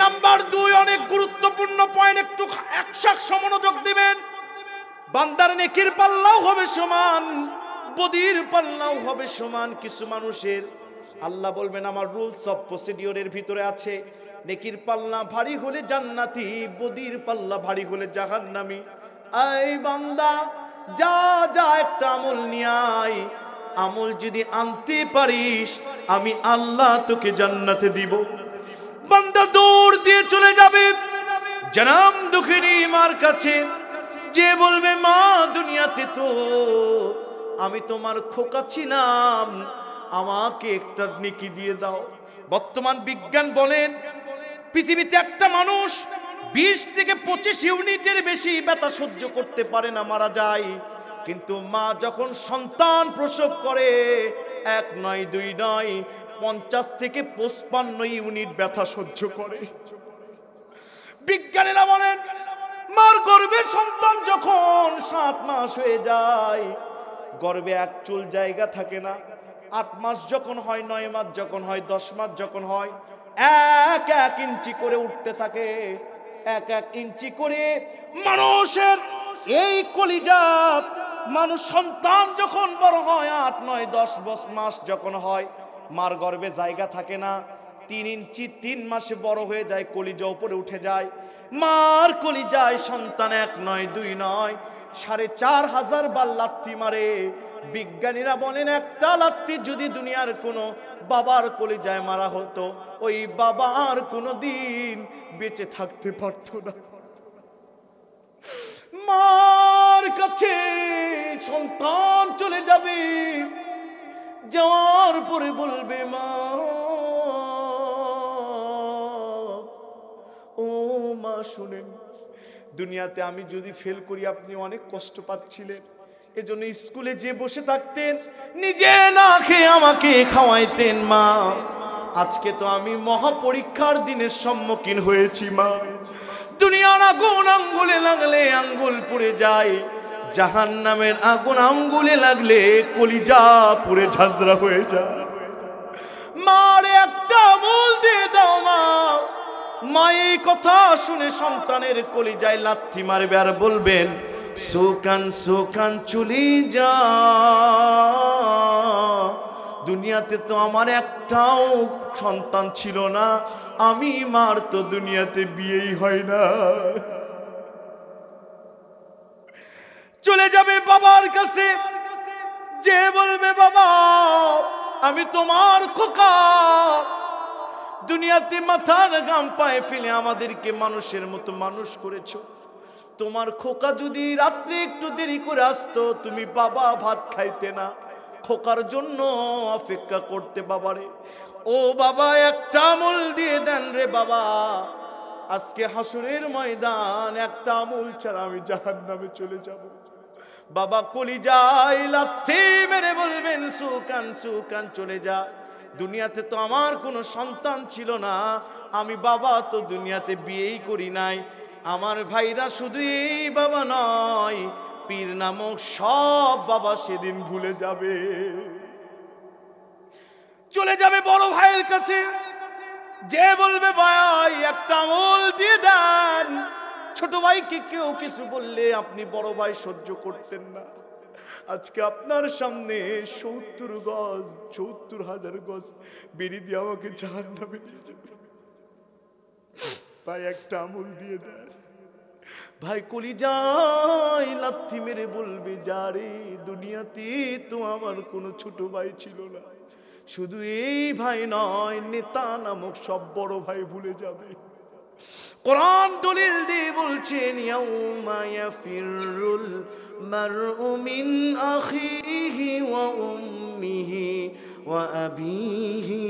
নাম্বার 2 অনেক গুরুত্বপূর্ণ পয়েন্ট, একটু একসাথে মনোযোগ দিবেন। বান্দার নেকির পাল্লাও হবে সমান, বদির পাল্লাও হবে সমান। কিছু মানুষের আল্লাহ বলবেন আমার রুলস অফ প্রসিডিওরের ভিতরে আছে, নেকির পাল্লা ভারী হলে জান্নাতি, বদির পাল্লা ভারী হলে জাহান্নামী। এই বান্দা যা যা একটা আমল নিয়ে আয়, আমল যদি আনতে পারিস আমি আল্লাহ তোকে জান্নাতে দিব। বান্দা দৌড় দিয়ে চলে যাবে জনাম দুঃখিনী মার কাছে, যে বলবে মা দুনিয়াতে তো আমি তোমার খোকা ছিলাম, আমাকে একটা নেকি দিয়ে দাও। বর্তমান বিজ্ঞান বলেন পৃথিবীতে একটা মানুষ 20 থেকে 25 ইউনিটের বেশি ব্যথা সহ্য করতে পারে না, মারা যায়। কিন্তু মা যখন সন্তান প্রসব করে 1 নয় 2 নয় 50 থেকে 55 ইউনিট ব্যথা সহ্য করে। বিজ্ঞানীরা বলেন মার গর্ভে সন্তান যখন 7 মাস হয়ে যায়, গর্ভে এক চুল জায়গা থাকে না। 8 মাস যখন হয়, 9 মাস যখন হয়, 10 মাস যখন হয়, 1 ইঞ্চি করে উঠতে থাকে। 1 ইঞ্চি করে মানুষের এই কলিজা, মানুষ সন্তান যখন বড় হয় 8 9 10 মাস যখন হয়, মার গর্ভে জায়গা থাকে না। 3 ইঞ্চি 3 মাসে বড় হয়ে যায়, কলিজা উপরে উঠে যায়। মার কলিজায় সন্তান 1 নয় 2 নয় 4500 বার লাথি মারে। বিজ্ঞানীরা বলেন একটা লাথি যদি দুনিয়ার কোনো বাবার কলিজায় মারা হতো, ওই বাবার কোনোদিন বেঁচে থাকতে পারত না। মার কাছে সন্তান চলে যাবে, যাওয়ার পরে বলবে মা, ও মা শুনেন, দুনিয়াতে আমি যদি ফেল করি আপনি অনেক কষ্ট পাচ্ছিলেন, এজন্য স্কুলে যে বসে থাকতেন, নিজে না খেয়ে আমাকে খাওয়াইতেন মা। আজকে তো আমি মহা পরীক্ষার দিনের সম্মুখীন হয়েছি মা। দুনিয়ার আগুন আঙ্গুলে লাগলে আঙ্গুল পুড়ে যায়, জাহান্নামের আগুন আঙ্গুলে লাগলে কলিজা পুড়ে ঝাঁঝরা হয়ে যায়। মারে একটা আমল দিয়ে দাও মা। মা এই কথা শুনে সন্তানের কলিজায় লাথি মারবে আর বলবেন, সুকান সুকান চলে যা, দুনিয়াতে তো আমার একটাও সন্তান ছিল না, আমি মার তো দুনিয়াতে বিয়েই হয় না। চলে যাবে বাবার কাছে, যে বলবে বাবা আমি তোমার খোকা, দুনিয়াতে মাথার ঘাম পায়ে ফেলে আমাদেরকে মানুষের মতো মানুষ করেছো। তোমার খোকা যদি রাত্রে একটু দেরি করে আসতো, তুমি বাবা ভাত খাইতে না, খোকার জন্য অপেক্ষা করতে বাবারে। ও বাবা একটা আমল দিয়ে দেন রে বাবা, আজকে হাসরের ময়দান একটা আমল ছাড়া আমি জাহান্নামে চলে যাব। বাবা কলিজায় লাথি মেরে বলবেন, সুকান সুকান চলে যা, দুনিয়াতে তো আমার কোনো সন্তান ছিল না, আমি বাবা তো দুনিয়াতে বিয়েই করি নাই। আমার ভাইরা শুধু এই বাবা নয়, পীর নামক সব বাবা সেদিন ভুলে যাবে। চলে যাবে বড় ভাইয়ের কাছে, যে বলবে ভাই একটা আমল দিয়ে দেন। ছোট ভাইকে কেউ কিছু বললে আপনি বড় ভাই সহ্য করতেন না, আজকে আপনার সামনে 70,000 গজ বেরি দিয়ে আমাকে জাহান্নামে নিয়ে যাবে। ভাই একটা আমল দিয়ে দেন। ভাই কলিজায় লাথি মেরে বলবে, যারে দুনিয়াতে তো আমার কোনো ছোট ভাই ছিল না, শুধু এই ভাই নয়, নেতা নামক সব বড় ভাই ভুলে যাবে। কোরআন দলিল দিয়ে বলছেন, ইয়াউমা ইয়াফিরুল মারউ মিন আখিহি ওয়া উম্মিহি ওয়া আবিহি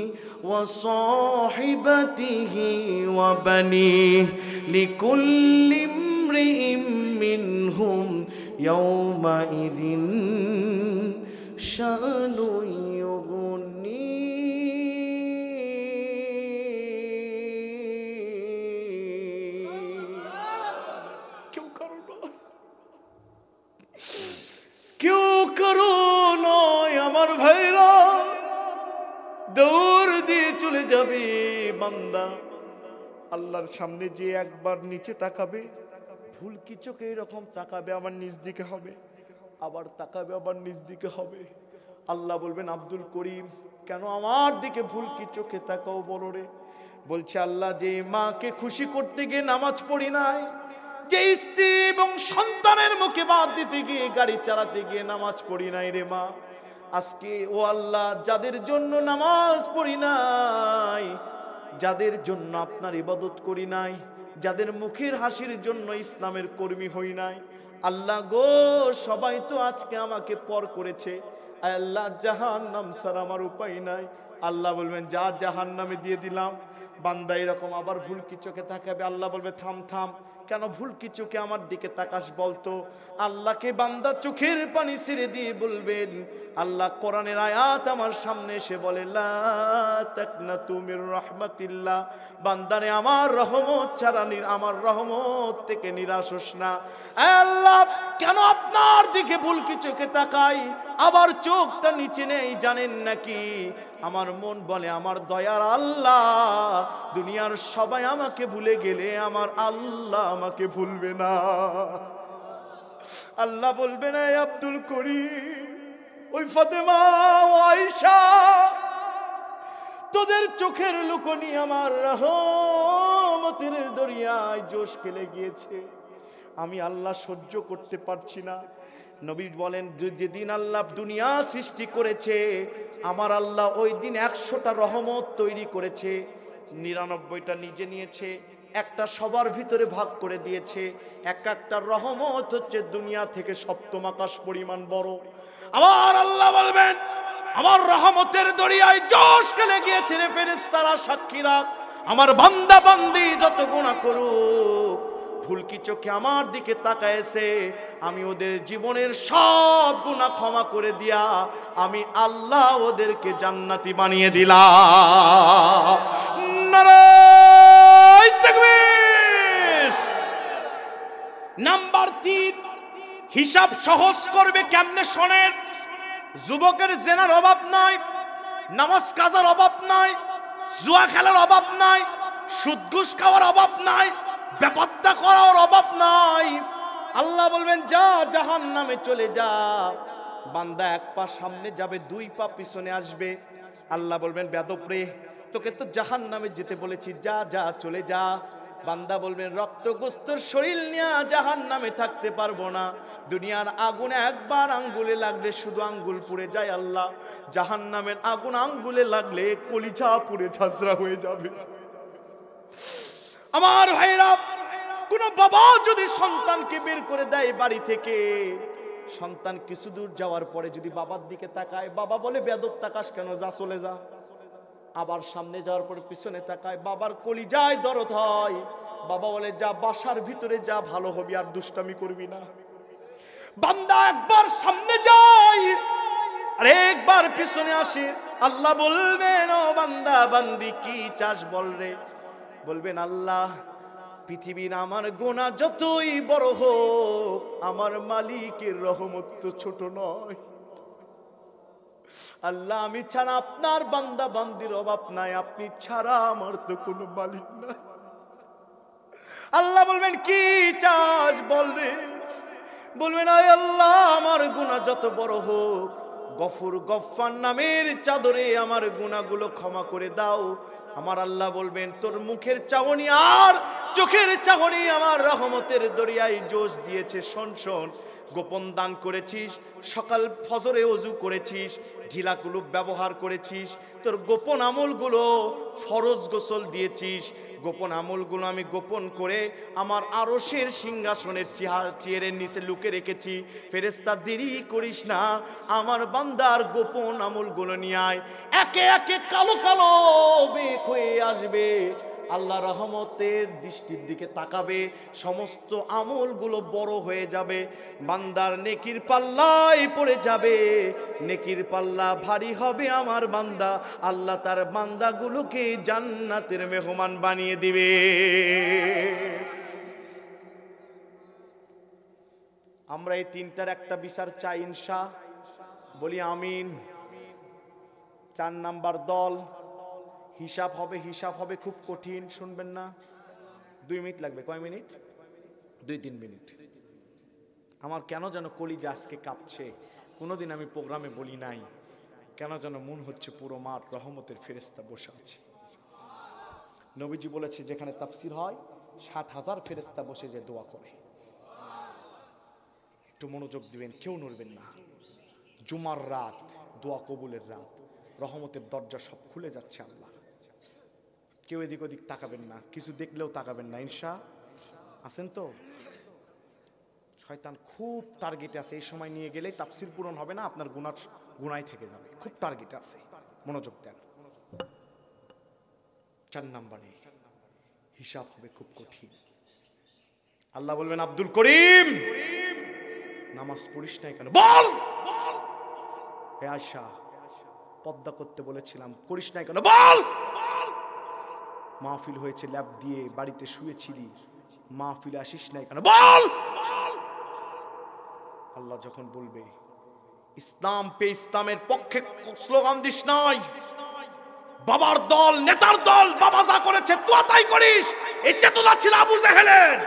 ওয়া সাহিবাতিহি ওয়া বানিহি লিকুল্লি ইমরিইম মিনহুম ইয়াউমা ইযিন শানুন ইউগনি। কেউ কারো নয় আমার ভাইরা, দৌড় দিয়ে চলে যাবে বান্দা আল্লাহর সামনে। যে একবার নিচে তাকাবে, ভুল কি চোখে এরকম তাকাবে, আমার নিজ দিকে হবে, আবার তাকাবে, আবার নিজ দিকে হবে। আল্লাহ বলবেন, আব্দুল করিম কেন আমার দিকে ভুল কি চোখে তাকাও বলো রে? বলছে, আল্লাহ যে মাকে খুশি করতে গিয়ে নামাজ পড়ি নাই, যে স্ত্রী এবং সন্তানের মুখে বাদ দিতে গিয়ে, গাড়ি চালাতে গিয়ে নামাজ পড়ি নাই রে মা, আজকে ও আল্লাহ যাদের জন্য নামাজ পড়ি নাই, যাদের জন্য আপনার ইবাদত করি নাই, যাদের মুখের হাসির জন্য ইসলামের কর্মী হই নাই, আল্লাহ গো সবাই তো আজকে আমাকে পর করেছে, আল্লাহ জাহান্নাম ছাড়া আমার উপায় নাই। আল্লাহ বলবেন, যা জাহান্নামে দিয়ে দিলাম। বান্দা এরকম আবার ভুল কি চোখে তাকাবে, আল্লাহ বলবে, থাম থাম, কেন ভুল কি চোখে আমার দিকে তাকাস বলতো? আল্লাহকে বান্দা চোখের পানি ছেড়ে দিয়ে বলবেন, আল্লাহ কোরআনের আয়াত আমার সামনে এসে বলে, লা তাকনাতু মির রাহমাতিল্লাহ, বান্দারে আমার রহমত ছাড়া আমার রহমত থেকে নিরাশ হোস না। আল্লাহ কেন আপনার দিকে ভুল কি চোখে তাকাই, আবার চোখটা নিচে নেই জানেন নাকি? আমার মন বলে, আমার দয়ার আল্লাহ দুনিয়ার সবাই আমাকে ভুলে গেলে আমার আল্লাহ আমাকে ভুলবে না। আল্লাহ বলবে না, আব্দুল করিম, ওই ফাতেমা ও আয়েশা তোদের চোখের লুকনি আমার রহমতের দরিয়ায় জোশ খেলে গিয়েছে, আমি আল্লাহ সহ্য করতে পারছি না। নবী বলেন যেদিন আল্লাহ দুনিয়া সৃষ্টি করেছে আমার আল্লাহ ওই দিন 100টা রহমত তৈরি করেছে, 99টা নিজে নিয়েছে, একটা সবার ভিতরে ভাগ করে দিয়েছে। একটা রহমত হচ্ছে দুনিয়া থেকে সপ্তম আকাশ পরিমাণ বড়। আমার আল্লাহ বলবেন আমার রহমতের দরিয়ায় জোশ খেলে গিয়েছে রে ফেরেশতারা, সাক্ষীরা, আমার বান্দা বান্দি যত গুনাহ করুক ফুলকি চোখে আমার দিকে তাকায়ছে, আমি ওদের জীবনের সব গুনাহ ক্ষমা করে দিয়া আমি আল্লাহ ওদেরকে জান্নাতি বানিয়ে দিলাম। নারায়ে তাকবীর। নাম্বার 3, হিসাব সহজ করবে কেমনে শোনেন। যুবকের জেনার অভাব নাই, নামাজ কাজার অভাব নাই, জুয়া খেলার অভাব নাই, সুদ ঘুষ খাওয়ার অভাব নাই, বেপত্তা করার অভাব নাই। আল্লাহ বলবেন যা জাহান্নামে চলে যা। বান্দা 1 পা সামনে যাবে, 2 পা পিছনে আসবে। আল্লাহ বলবেন বেয়াদব রে, তোকে তো জাহান্নামে যেতে বলেছি, যা যা চলে যা। বান্দা বলবেন রক্ত গোস্তের শরীর নিয়ে জাহান্নামে থাকতে পারবো না, দুনিয়ার আগুনে একবার আঙ্গুলে লাগলে শুধু আঙ্গুল পুড়ে যায় আল্লাহ, জাহান্নামের আগুন আঙ্গুলে লাগলে কলিজা পুড়ে ঝাঁঝরা হয়ে যাবে। আমার ভাইরা, কোন বাবা যদি সন্তানকে বের করে দেয় বাড়ি থেকে, সন্তান কিছু দূর যাওয়ার পরে যদি বাবার দিকে তাকায়, বাবা বলে বেয়াদব তাকাস কেন, যা চলে যা। আবার সামনে যাওয়ার পরে পিছনে তাকায়, বাবার কলিজায় দরদ হয়, বাবা বলে যা বাসার ভিতরে যা, ভালো হবি আর দুষ্টামি করবি না। বান্দা একবার সামনে যায় আর একবার পিছনে আসে, আল্লাহ বলবেন ও বান্দা বান্দি কি চাস বল রে। বলবেন আল্লাহ পৃথিবীর আমার গুনাহ যতই বড় হোক আমার মালিকের রহমত তো ছোট নয়। আল্লাহ আমি ছাড়া আপনার বান্দা বান্দির অভাব নাই, আপনি ছাড়া আমার তো কোনো মালিক নাই। আল্লাহ বলবেন কি চাস বল রে। বলবেন আয় আল্লাহ আমার গুনাহ যত বড় হোক গফুর গফফার নামের চাদরে আমার গুনাহগুলো ক্ষমা করে দাও। আমার আল্লাহ বলবেন তোর মুখের চাহনি আর চোখের চাহনি আমার রহমতের দরিয়ায় জোশ দিয়েছে। শোন শোন, গোপন দান করেছিস, সকাল ফজরে ওযু করেছিস, ঢিলা কুলুপ ব্যবহার করেছিস, তোর গোপন আমলগুলো ফরজ গোসল দিয়েছিস, গোপন আমলগুলো আমি গোপন করে আমার আরশের সিংহাসনের চেয়ারের নিচে লুকে রেখেছি। ফেরেশতা দেরি করিস না, আমার বান্দার গোপন আমলগুলো নিয়ে আয়। একে একে কালো কালো মেঘ হয়ে আসবে, আল্লাহ রহমতের দৃষ্টির দিকে তাকাবে, সমস্ত আমলগুলো বড় হয়ে যাবে, বান্দার নেকির পাল্লায় পড়ে যাবে, নেকির পাল্লা ভারী হবে। আমার বান্দা আল্লাহ তার বান্দাগুলোকে জান্নাতের মেহমান বানিয়ে দিবে। আমরা এই 3টার একটা বিচার চাই ইনশা, বলি আমিন। 4 নাম্বার দল, হিসাব হবে, হিসাব হবে খুব কঠিন, শুনবেন না। 2 মিনিট লাগবে, কয় মিনিট? 2-3 মিনিট। আমার কেন যেন কলিজা আজকে কাঁপছে, কোনোদিন আমি প্রোগ্রামে বলি নাই, কেন যেন মন হচ্ছে পুরো মাঠ রহমতের ফেরেশতা বসে আছে। নবীজি বলেছে যেখানে তাফসীর হয় 60,000 ফেরেশতা বসে যে দোয়া করে। একটু মনোযোগ দিবেন, কেউ নড়বেন না। জুমার রাত, দোয়া কবুলের রাত, রহমতের দরজা সব খুলে যাচ্ছে আল্লাহ। কেউ এদিক ওদিক তাকাবেন না, কিছু দেখলেও তাকাবেন না, ইনশা আছেন তো? শয়তান খুব টার্গেটে আছে, এই সময় নিয়ে গেলেই তাফসীর পূরণ হবে না, আপনার গুনাহ থেকে যাবে, খুব টার্গেটে আছে, মনোযোগ দেন। 4 নম্বরে হিসাব হবে খুব কঠিন। আল্লাহ বলবেন আব্দুল করিম নামাজ পড়িস নাই কেন? বল। হে আয়েশা পর্দা করতে বলেছিলাম, করিস নাই কেন? বল। মাহফিল হয়েছে ল্যাব দিয়ে, বাড়িতে শুয়েছিলি, মাহফিলে আসিস নাই কেন? বল। আল্লাহ যখন বলবে ইসলাম পে ইসলামের পক্ষে স্লোগান দিস নাই, বাবার দল নেতার দল বাবা যা করেছে তুই তাই করিস, এই চেতনা ছিল আবু জেহেলের।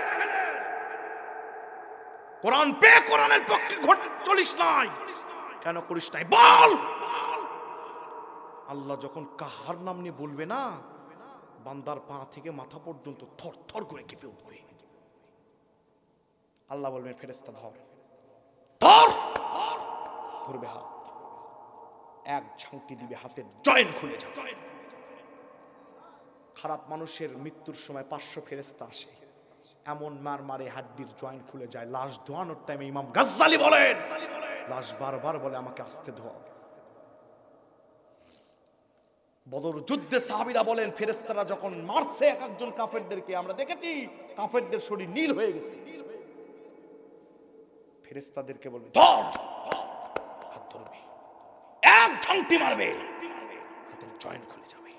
কোরআন পে কোরআনের পক্ষে চলিস নাই কেন? করিস নাই? বল। আল্লাহ যখন কাহার নাম নিয়ে বলবে না, বান্দার পা থেকে মাথা পর্যন্ত থর থর করে কেঁপে উঠবে। আল্লাহ বলবেন ফেরেশতা ধর, ধর, ধরবে হাত, এক ঝাঁটি দিবে, হাতের জয়েন্ট খুলে যাবে। খারাপ মানুষের মৃত্যুর সময় 500 ফেরেশতা আসে, এমন মার মারে হাড্ডির জয়েন্ট খুলে যায়। লাশ ধোয়ানোর টাইমে ইমাম গাজ্জালি বলেন, লাশ বারবার বলে আমাকে আস্তে ধোয়াও। বদর যুদ্ধে সাহাবীরা বলেন ফেরেশতারা যখন মারছে এক একজন কাফেরদেরকে, আমরা দেখেছি কাফেরদের শরীর নীল হয়ে গেছে। ফেরেশতাদেরকে বলবে ধর, হাত ধরবে, এক ঝাঁটি মারবে, হাতের জয়েন্ট খুলে যাবে।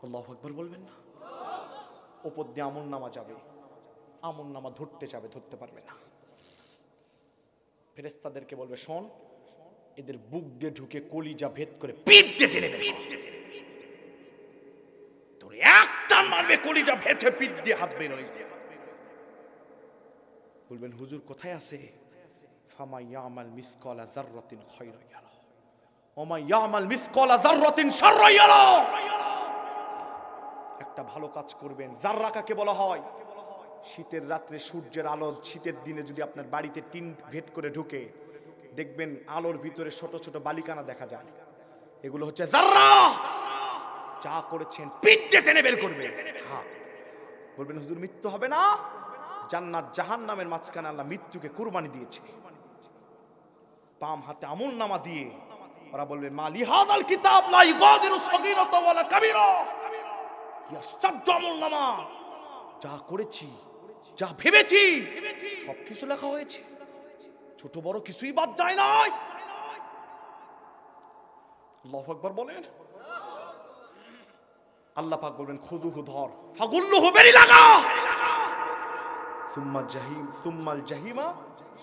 আল্লাহু আকবার বলবেন না? উপর দিয়ে আমলনামা যাবে, আমলনামা ধরতে যাবে, ধরতে পারবে না। ফেরেশতাদেরকে বলবে শোন, এদের বুক দিয়ে ঢুকে কলিজা ভেদ করে পিঠ দিয়ে টেনে বের কর। তোর এক টান মারবে, কলিজা ভেদ হয়ে পিঠ দিয়ে হাত বের হয়ে যাবে। বলবেন হুজুর কোথায় আছে? ফামা ইয়ামাল মিসকালা যাররাতিন খায়রান ইয়ারা ওয়া মা ইয়ামাল মিসকালা যাররাতিন শাররান ইয়ারা। একটা ভালো কাজ করবেন। যাররা কাকে বলা হয়? শীতের রাত্রে সূর্যের আলো, শীতের দিনে যদি আপনার বাড়িতে টিন ভেদ করে ঢুকে, দেখবেন আলোর ভিতরে ছোট ছোট বালিকানা দেখা যায়, এগুলো হচ্ছে যাররা। যা করেছেন পিঠ দিয়ে টেনে বের করবে। হ্যাঁ, বলবেন হুজুর মৃত্যু হবে না? জান্নাত জাহান্নামের মাঝখানে আল্লাহ মৃত্যুকে কুরবানি দিয়েছে। বাম হাতে আমলনামা দিয়ে ওরা বলবে মা লিহাদাল কিতাব লা ইগাদিরু সগীরাতা ওয়ালা কাবীরা। আশ্চর্য আমলনামা, যা করেছি, যা ভেবেছি সবকিছু লেখা হয়েছে, ছোট বড় কিছুই বাদ যায় নাই। আল্লাহু আকবার বলেন। আল্লাহ পাক বলবেন খুদুহু ধর, ফাগুল্লুহু বেরি লাগা, সুম্মাল জাহিম সুম্মাল জাহিমা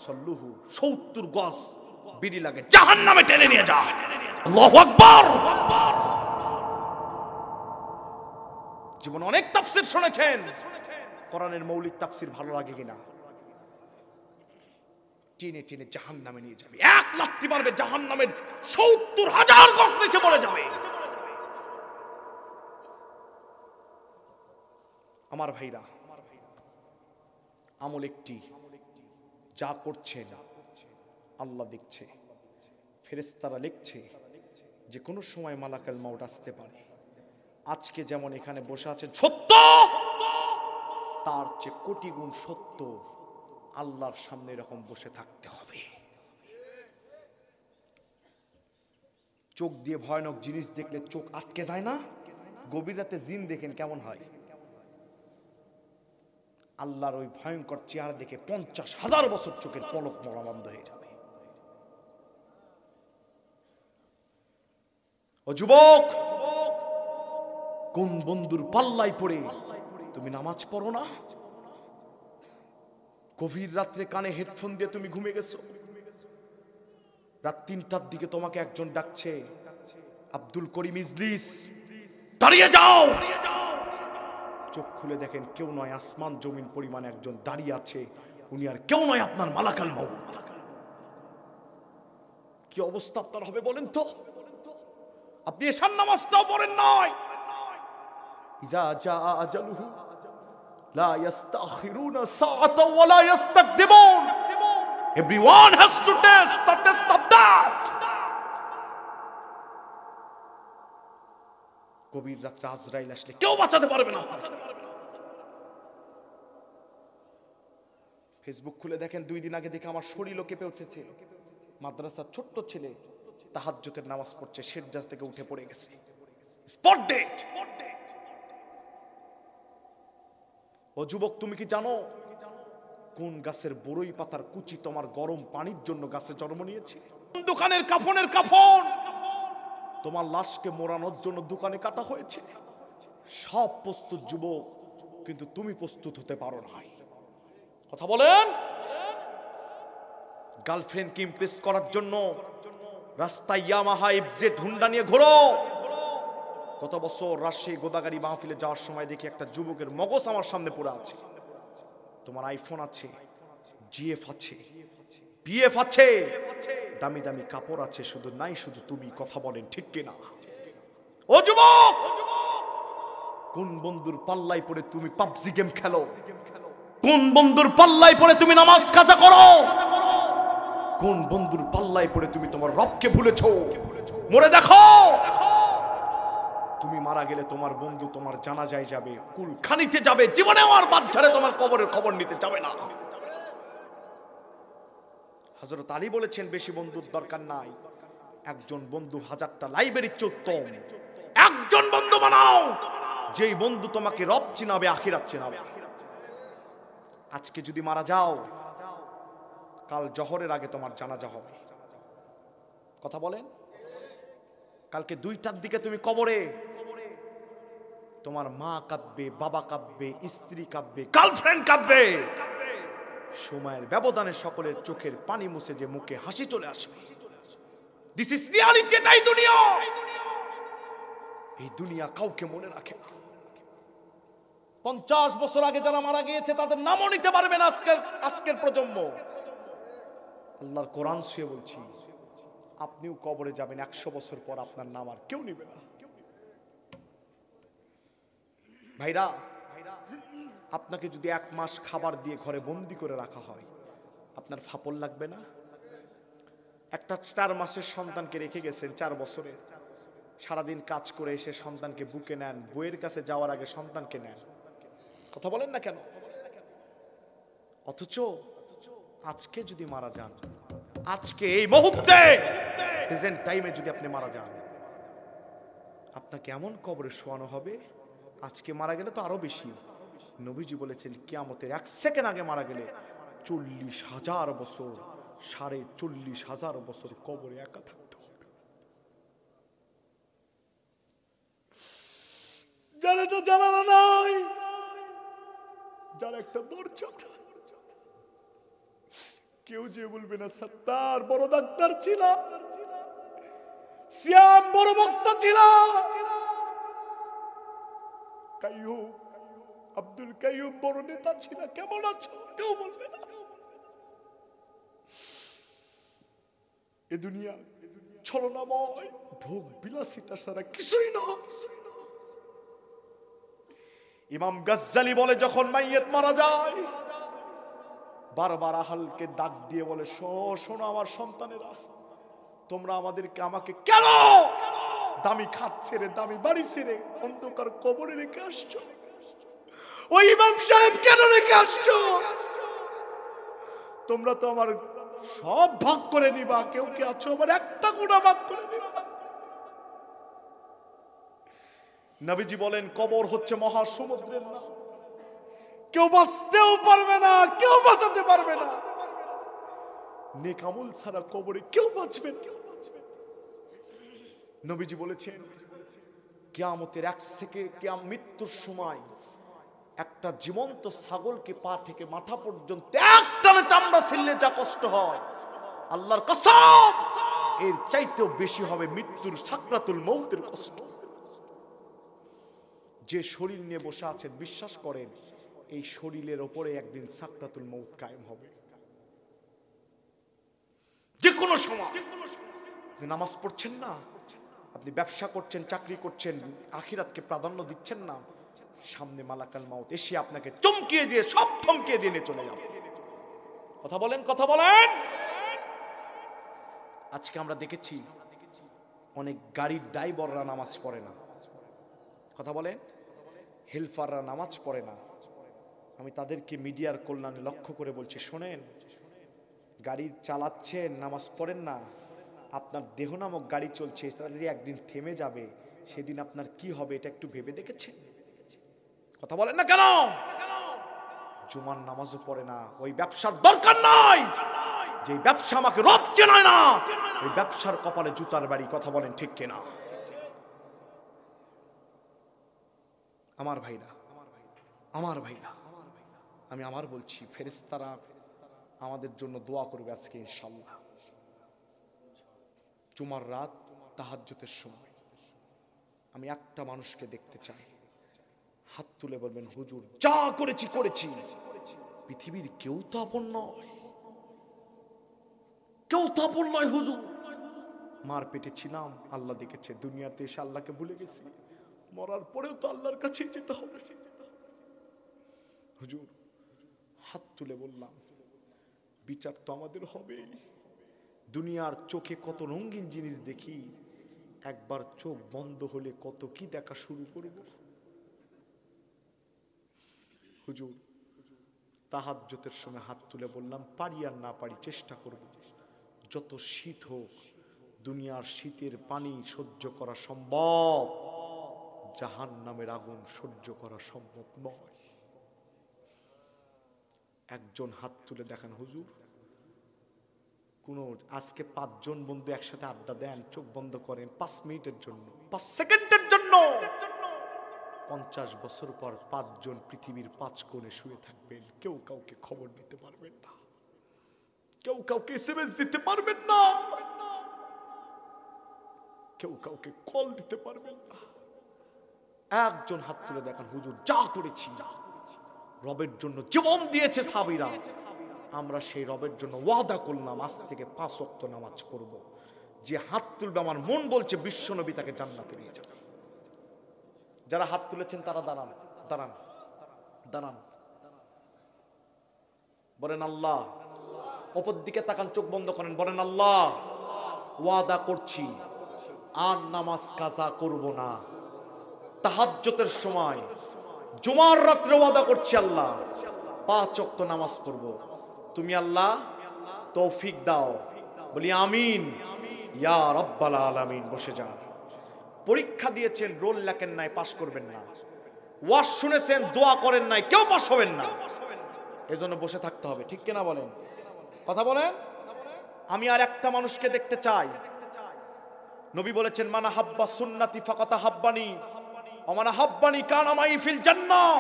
সল্লুহু, 70 গজ বিড়ি লাগে জাহান্নামে টেনে নিয়ে যা। আল্লাহু আকবার। জীবনে অনেক তাফসীর শুনেছেন, কোরআনের মৌলিক তাফসীর ভালো লাগে কিনা? টেনে টেনে জাহান্নামে নিয়ে যাবে, এক লাথি মারবে, জাহান্নামের 70,000 গজ নিচে পড়ে যাবে। আমার ভাইরা, আমল একটি, যা করছেন আল্লাহ দেখছে, ফেরেশতারা লিখছে যে কোনো সময় মালাকুল মউত আসতে পারে। আজকে যেমন এখানে বসে আছেন সত্য, তার চেয়ে কোটি গুণ সত্য আল্লাহর সামনে এরকম বসে থাকতে হবে। চোখ দিয়ে ভয়ানক জিনিস দেখলে চোখ আটকে যায় না? গভীর রাতে জিন দেখেন কেমন হয়? আল্লাহর ওই ভয়ঙ্কর চেহারা দেখে 50,000 বছর চোখের পলক মরা বন্ধ হয়ে যাবে। ও যুবক, কোন বন্ধুর পাল্লায় পড়ে তুমি নামাজ পড়ো না? গভীর রাত্রে কানে হেডফোন দিয়ে তুমি ঘুমিয়ে গেছো, রাত 3টার দিকে তোমাকে একজন ডাকছে, আব্দুল করিম ইজলিস, দাঁড়িয়ে যাও। চোখ খুলে দেখেন কেউ নয়, আসমান জমিন পরিমাণ একজন দাঁড়িয়ে আছে, উনি আর কেউ নয়, আপনার মালাকুল মউত। কি অবস্থা আপনার হবে বলেন তো? আপনি এশার নামাজটাও পড়েন নাই। ইযা জা আজালুহু লা ইস্তাখিরুনা সাআতাও ওয়া লা ইস্তাকদিমুন। Everyone has to test the test of that. গভীর রাত্রে আজরাইল আসলে কেউ বাঁচাতে পারবে না। ফেসবুক খুলে দেখেন, 2 দিন আগে দেখে আমার শরীরও কেঁপে উঠেছে। মাদ্রাসার ছোট্ট ছেলে তাহাজ্জুদের নামাজ পড়ছে, সেজদা থেকে উঠে পড়ে গেছে, স্পট ডেট। ও যুবক, তুমি কি জানো কোন গাছের বড়ই পাতার কুচি তোমার গরম পানির জন্য গাছে জন্ম নিয়েছে? দোকানের কাফনের কাফন তোমার লাশকে মোড়ানোর জন্য দোকানে কাটা হয়েছে। সব প্রস্তুত যুবক, কিন্তু তুমি প্রস্তুত হতে পারো না। কথা বলেন। গার্লফ্রেন্ডকে ইমপ্রেস করার জন্য রাস্তায় ইয়ামাহা এফজেড হুন্ডা নিয়ে ঘোরো। গত বছর রাজশাহী গোদাগাড়ি মাহফিলে যাওয়ার সময় দেখি একটা যুবকের মগজ আমার সামনে পড়ে আছে। তোমার আইফোন আছে, জিএফ আছে, বিএফ আছে, দামি দামি কাপড় আছে, শুধু নাই শুধু তুমি। কথা বলেন ঠিক কিনা? ও যুবক, কোন বন্ধুর পাল্লায় পড়ে তুমি পাবজি গেম খেলো? কোন বন্ধুর পাল্লায় পড়ে তুমি নামাজ কাজা করো? কোন বন্ধুর পাল্লায় পড়ে তুমি তোমার রবকে ভুলেছো? মরে দেখো, তুমি মারা গেলে তোমার বন্ধু তোমার জানাজায় যাবে, কুলখানিতে যাবে, জীবনেও আর বাচ্চারে তোমার কবরের খবর নিতে যাবে না। হযরত আলী বলেছেন, বেশি বন্ধুর দরকার নাই, একজন বন্ধু হাজারটা লাইব্রেরির চেয়ে উত্তম। একজন বন্ধু বানাও, যেই বন্ধু তোমাকে রব চিনাবে, আখিরাত চিনাবে। আজকে যদি মারা যাও, কাল জহরের আগে তোমার জানাজা হবে। কথা বলেন, কালকে 2টার দিকে তুমি কবরে, তোমার মা কাঁদবে, বাবা কাঁদবে, স্ত্রী কাঁদবে, গার্লফ্রেন্ড কাঁদবে। সময়ের ব্যবধানে সকলের চোখের পানি মুছে যে মুখে হাসি চলে আসবে। This is reality. এটাই দুনিয়া। এই দুনিয়া কাউকে মনে রাখে না। 50 বছর আগে যারা মারা গিয়েছে তাদের নামও নিতে পারবে না আজকের প্রজন্ম। আল্লাহর কোরআন ছুঁয়ে বলছি, আপনিও কবরে যাবেন, 100 বছর পর আপনার নাম আর কেউ নিবে না। ভাইরা, আপনাকে যদি 1 মাস খাবার দিয়ে ঘরে বন্দি করে রাখা হয়, আপনার ফাপল লাগবে না? একটা 4 মাসের সন্তানকে রেখে গেছেন, 4 বছরে সারাদিন কাজ করে এসে সন্তানকে বুকে নেন, বইয়ের কাছে যাওয়ার আগে সন্তানকে নেন। কথা বলেন না কেন? অথচ আজকে যদি মারা যান, আজকে এই মুহূর্তে প্রেজেন্ট টাইমে যদি আপনি মারা যান, আপনাকে এমন কবরে শোয়ানো হবে, আজকে মারা গেলে তো আরো বেশি। নবীজি বলেছেন, কিয়ামতের 1 সেকেন্ড আগে মারা গেলে 40,000 বছর, 40,500 বছর কবরে একা থাকতে হবে। যার এটা জানানো নাই, যার একটা দরজা, কেউ যে বলবে না সত্তার বড় ডাক্তার ছিল, শ্যাম বড় বক্তা ছিল, কাইয়ুম, আব্দুল কাইয়ুম বড় নেতা ছিল, কেমন আছো, কেউ বলবে না। এ দুনিয়া ছলনাময়, ভোগ বিলাসিতা ছাড়া কিছুই না। ইমাম গাজ্জালি বলে, যখন মাইয়েত মারা যায়, বারবার আহলকে ডাক দিয়ে বলে, শোনো আমার সন্তানেরা, তোমরা আমাকে কেন দামি খাট ছেড়ে, দামি বাড়ি ছেড়ে অন্ধকার কবরে রেখে আসছো? ওই ইমাম সাহেব কেন রেখে আসছো? তোমরা তো আমার সব ভাগ করে নিবা, কেউ কি আছো আমার একটা গুণা ভাগ করে নিবা? নবীজি বলেন, কবর হচ্ছে মহাসমুদ্রের নাম, কেউ বাঁচতেও পারবে না, কেউ বাঁচাতে পারবে না। নেক আমল ছাড়া কবরে কেউ বাঁচবে না। নবীজি বলেছেন, কিয়ামতের 1 সেকেন্ড, মৃত্যুর সময় একটা জীবন্ত ছাগলকে পা থেকে মাথা পর্যন্ত একটানে চামড়া ছিললে যা কষ্ট হয়, আল্লাহর কসম এর চাইতেও বেশি হবে মৃত্যুর সাকরাতুল মউতের কষ্ট। যে শরীর নিয়ে বসে আছেন, বিশ্বাস করেন এই শরীরের ওপরে একদিন সাকরাতুল মউত কায়েম হবে। যে কোনো সময়। নামাজ পড়ছেন না, আপনি ব্যবসা করছেন, চাকরি করছেন, আখিরাতকে প্রাধান্য দিচ্ছেন না, সামনে মালাকাল মাউত এসে আপনাকে চমকিয়ে দিয়ে, সব থমকিয়ে দিয়ে চলে যাবে। কথা বলেন, কথা বলেন। আজকে আমরা দেখেছি অনেক গাড়ির ড্রাইভাররা নামাজ পড়ে না। কথা বলেন, হেলপাররা নামাজ পড়ে না। আমি তাদেরকে মিডিয়ার কল্যাণে লক্ষ্য করে বলছি, শোনেন, গাড়ি চালাচ্ছেন, নামাজ পড়েন না, আপনার দেহ নামক গাড়ি চলছে, তাদের একদিন থেমে যাবে, সেদিন আপনার কি হবে এটা একটু ভেবে দেখেছেন? কথা বলেন না কেন? জুমার নামাজও পড়ে না। ওই ব্যবসার দরকার নাই, যে ব্যবসা আমাকে রব চেনায় না, ওই ব্যবসার কপালে জুতার বাড়ি। কথা বলেন ঠিক কিনা? আমার ভাইরা, আমার ভাইরা, আমি আমার বলছি, ফেরেশতারা আমাদের জন্য দোয়া করবে আজকে ইনশাআল্লাহ। জুমার রাত তাহাজ্জুদের সময় আমি একটা মানুষকে দেখতে চাই, হাত তুলে বলবেন, হুজুর যা করেছি করেছি, পৃথিবীর কেউ তো আপন নয়, কেউ তো আপন নয় হুজুর, মার পেটে ছিলাম, আল্লাহ দেখেছে। দুনিয়াতে এসে আল্লাহকে ভুলে গেছি, মরার পরেও তো আল্লাহর কাছেই যেতে হবে। হুজুর হাত তুলে বললাম, বিচার তো আমাদের হবেই। দুনিয়ার চোখে কত রঙিন জিনিস দেখি, একবার চোখ বন্ধ হলে কত কি দেখা শুরু করব। হুজুর তাহাজ্জুদের সময় হাত তুলে বললাম, পারি আর না পারি চেষ্টা করব, যত শীত হোক দুনিয়ার শীতের পানি সহ্য করা সম্ভব, জাহান্নামের আগুন সহ্য করা সম্ভব নয়। একজন হাত তুলে দেখান, হুজুর কোন আজকে 5 জন বন্ধু একসাথে আড্ডা দেন, চোখ বন্ধ করেন 5 মিনিটের জন্য, 5 সেকেন্ডের জন্য। 50 বছর পর 5 জন পৃথিবীর 5 কোণে শুয়ে থাকবেন, কেউ কাউকে খবর দিতে পারবেন না, কেউ কাউকে এসএমএস দিতে পারবেন না, কেউ কাউকে কল দিতে পারবেন না। একজন হাত তুলে দেখান, হুজুর যা করেছি, রবের জন্য জীবন দিয়েছে সাহাবীরা, আমরা সেই রবের জন্য ওয়াদা করলাম আজ থেকে 5 ওয়াক্ত নামাজ পড়ব। যে হাত তুলবে আমার মন বলছে বিশ্বনবী তাকে জান্নাতে নিয়ে যাবে। যারা হাত তুলেছেন তারা দাঁড়ান, দাঁড়ান, দাঁড়ান, বলেন আল্লাহ। অপর দিকে তাকান, চোখ বন্ধ করেন, বলেন আল্লাহ ওয়াদা করছি আর নামাজ কাজা করব না। তাহাজ্জুদের সময় জুমার রাত্রে ওয়াদা করছি আল্লাহ 5 ওয়াক্ত নামাজ পড়ব। তুমি আল্লাহ তৌফিক দাও, বলি আমিন ইয়া রাব্বাল আলামিন। বসে যান। পরীক্ষা দিয়েছেন, রোল লেখেন নাই, পাস করবেন না। ওয়াজ শুনেছেন, দোয়া করেন নাই, কেউ পাস হবেন না। এজন্য বসে থাকতে হবে, ঠিক কিনা বলেন? কথা বলেন। আমি আর একটা মানুষকে দেখতে চাই। নবী বলেছেন, মানা হাব্বা সুন্নতি ফাকাত হাব্বানি ওয়া মানা হাব্বানি কানা মাই ফিল জান্নাহ।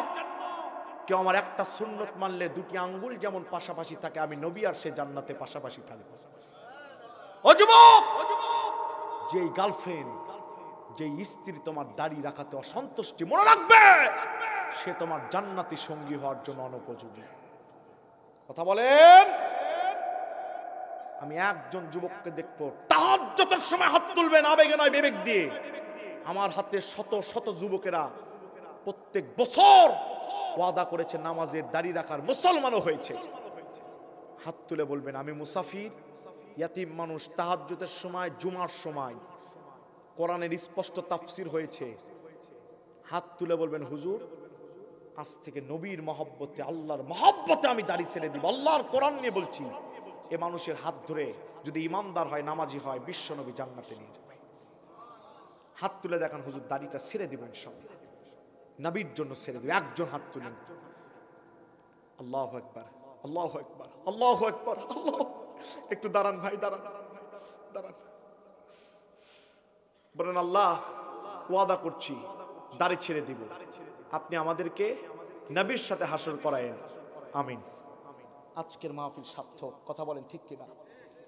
কেউ আমার একটা সুন্নত মানলে 2টি আঙ্গুল যেমন পাশাপাশি থাকে, আমি নবী আর সে জান্নাতে পাশাপাশি থাকবো। ও যুবক, যেই গার্লফ্রেন্ড, যেই স্ত্রী তোমার দাড়ি রাখাতে অসন্তুষ্টি, মনে রাখবে সে তোমার জান্নাতি সঙ্গী হওয়ার জন্য অনুপযোগী। কথা বলেন। আমি একজন যুবককে দেখবো তাহাজ্জুদের সময় হাত তুলবেন, আবেগে নয় বিবেক দিয়ে। আমার হাতে শত শত যুবকেরা প্রত্যেক বছর ওয়াদা করেছে নামাজের দাড়ি রাখার, মুসলমানও হয়েছে। হাত তুলে বলবেন, আমি মুসাফির, ইয়াতিম মানুষ, তাহাজ্জুদের সময়, জুমার সময় কোরআনের স্পষ্ট তাফসীর হয়েছে। হাত তুলে বলবেন, হুজুর আজ থেকে নবীর মহব্বতে, আল্লাহর মহব্বতে আমি দাড়ি ছেড়ে দিব, আল্লাহর কোরআন নিয়ে বলছি। এ মানুষের হাত ধরে যদি ইমানদার হয়, নামাজি হয়, বিশ্বনবী জান্নাতে নিয়ে যাবে। হাত তুলে দেখান, হুজুর দাড়িটা ছেড়ে দিব ইনশাআল্লাহ, নবীর জন্য ছেড়ে দিব। একজন হাত তুলেন। আল্লাহু আকবার, আল্লাহু আকবার, আল্লাহু আকবার, আল্লাহ। একটু দাঁড়ান ভাই, দাঁড়ান, দাঁড়ান। বলেন, আল্লাহ ওয়াদা করছি দাড়ি ছেড়ে দিব, আপনি আমাদেরকে নবীর সাথে হাসর করায়েন, আমিন। আজকের মাহফিল সার্থক। কথা বলেন, ঠিক কিনা?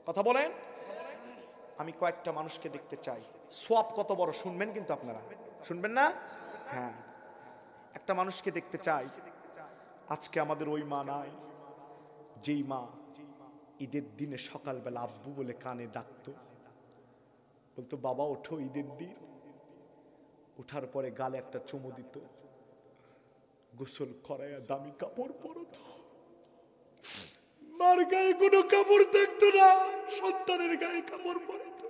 কথা বলেন। আমি কয়েকটা মানুষকে দেখতে চাই। সওয়াব কত বড় শুনবেন, কিন্তু আপনারা শুনবেন না? হ্যাঁ, একটা মানুষকে দেখতে চাই। আজকে আমাদের ওই মা নাই, যেই মা ঈদের দিনে সকালবেলা আব্বু বলে কানে ডাকতো, বলতো বাবা ওঠো ঈদের দিন। উঠার পরে গালে একটা চুমু দিত, গোসল করাইয়া দামি কাপড় পরতো। মার গায়ে কোনো কাপড় থাকতো না, সন্তানের গায়ে কাপড় পরতো।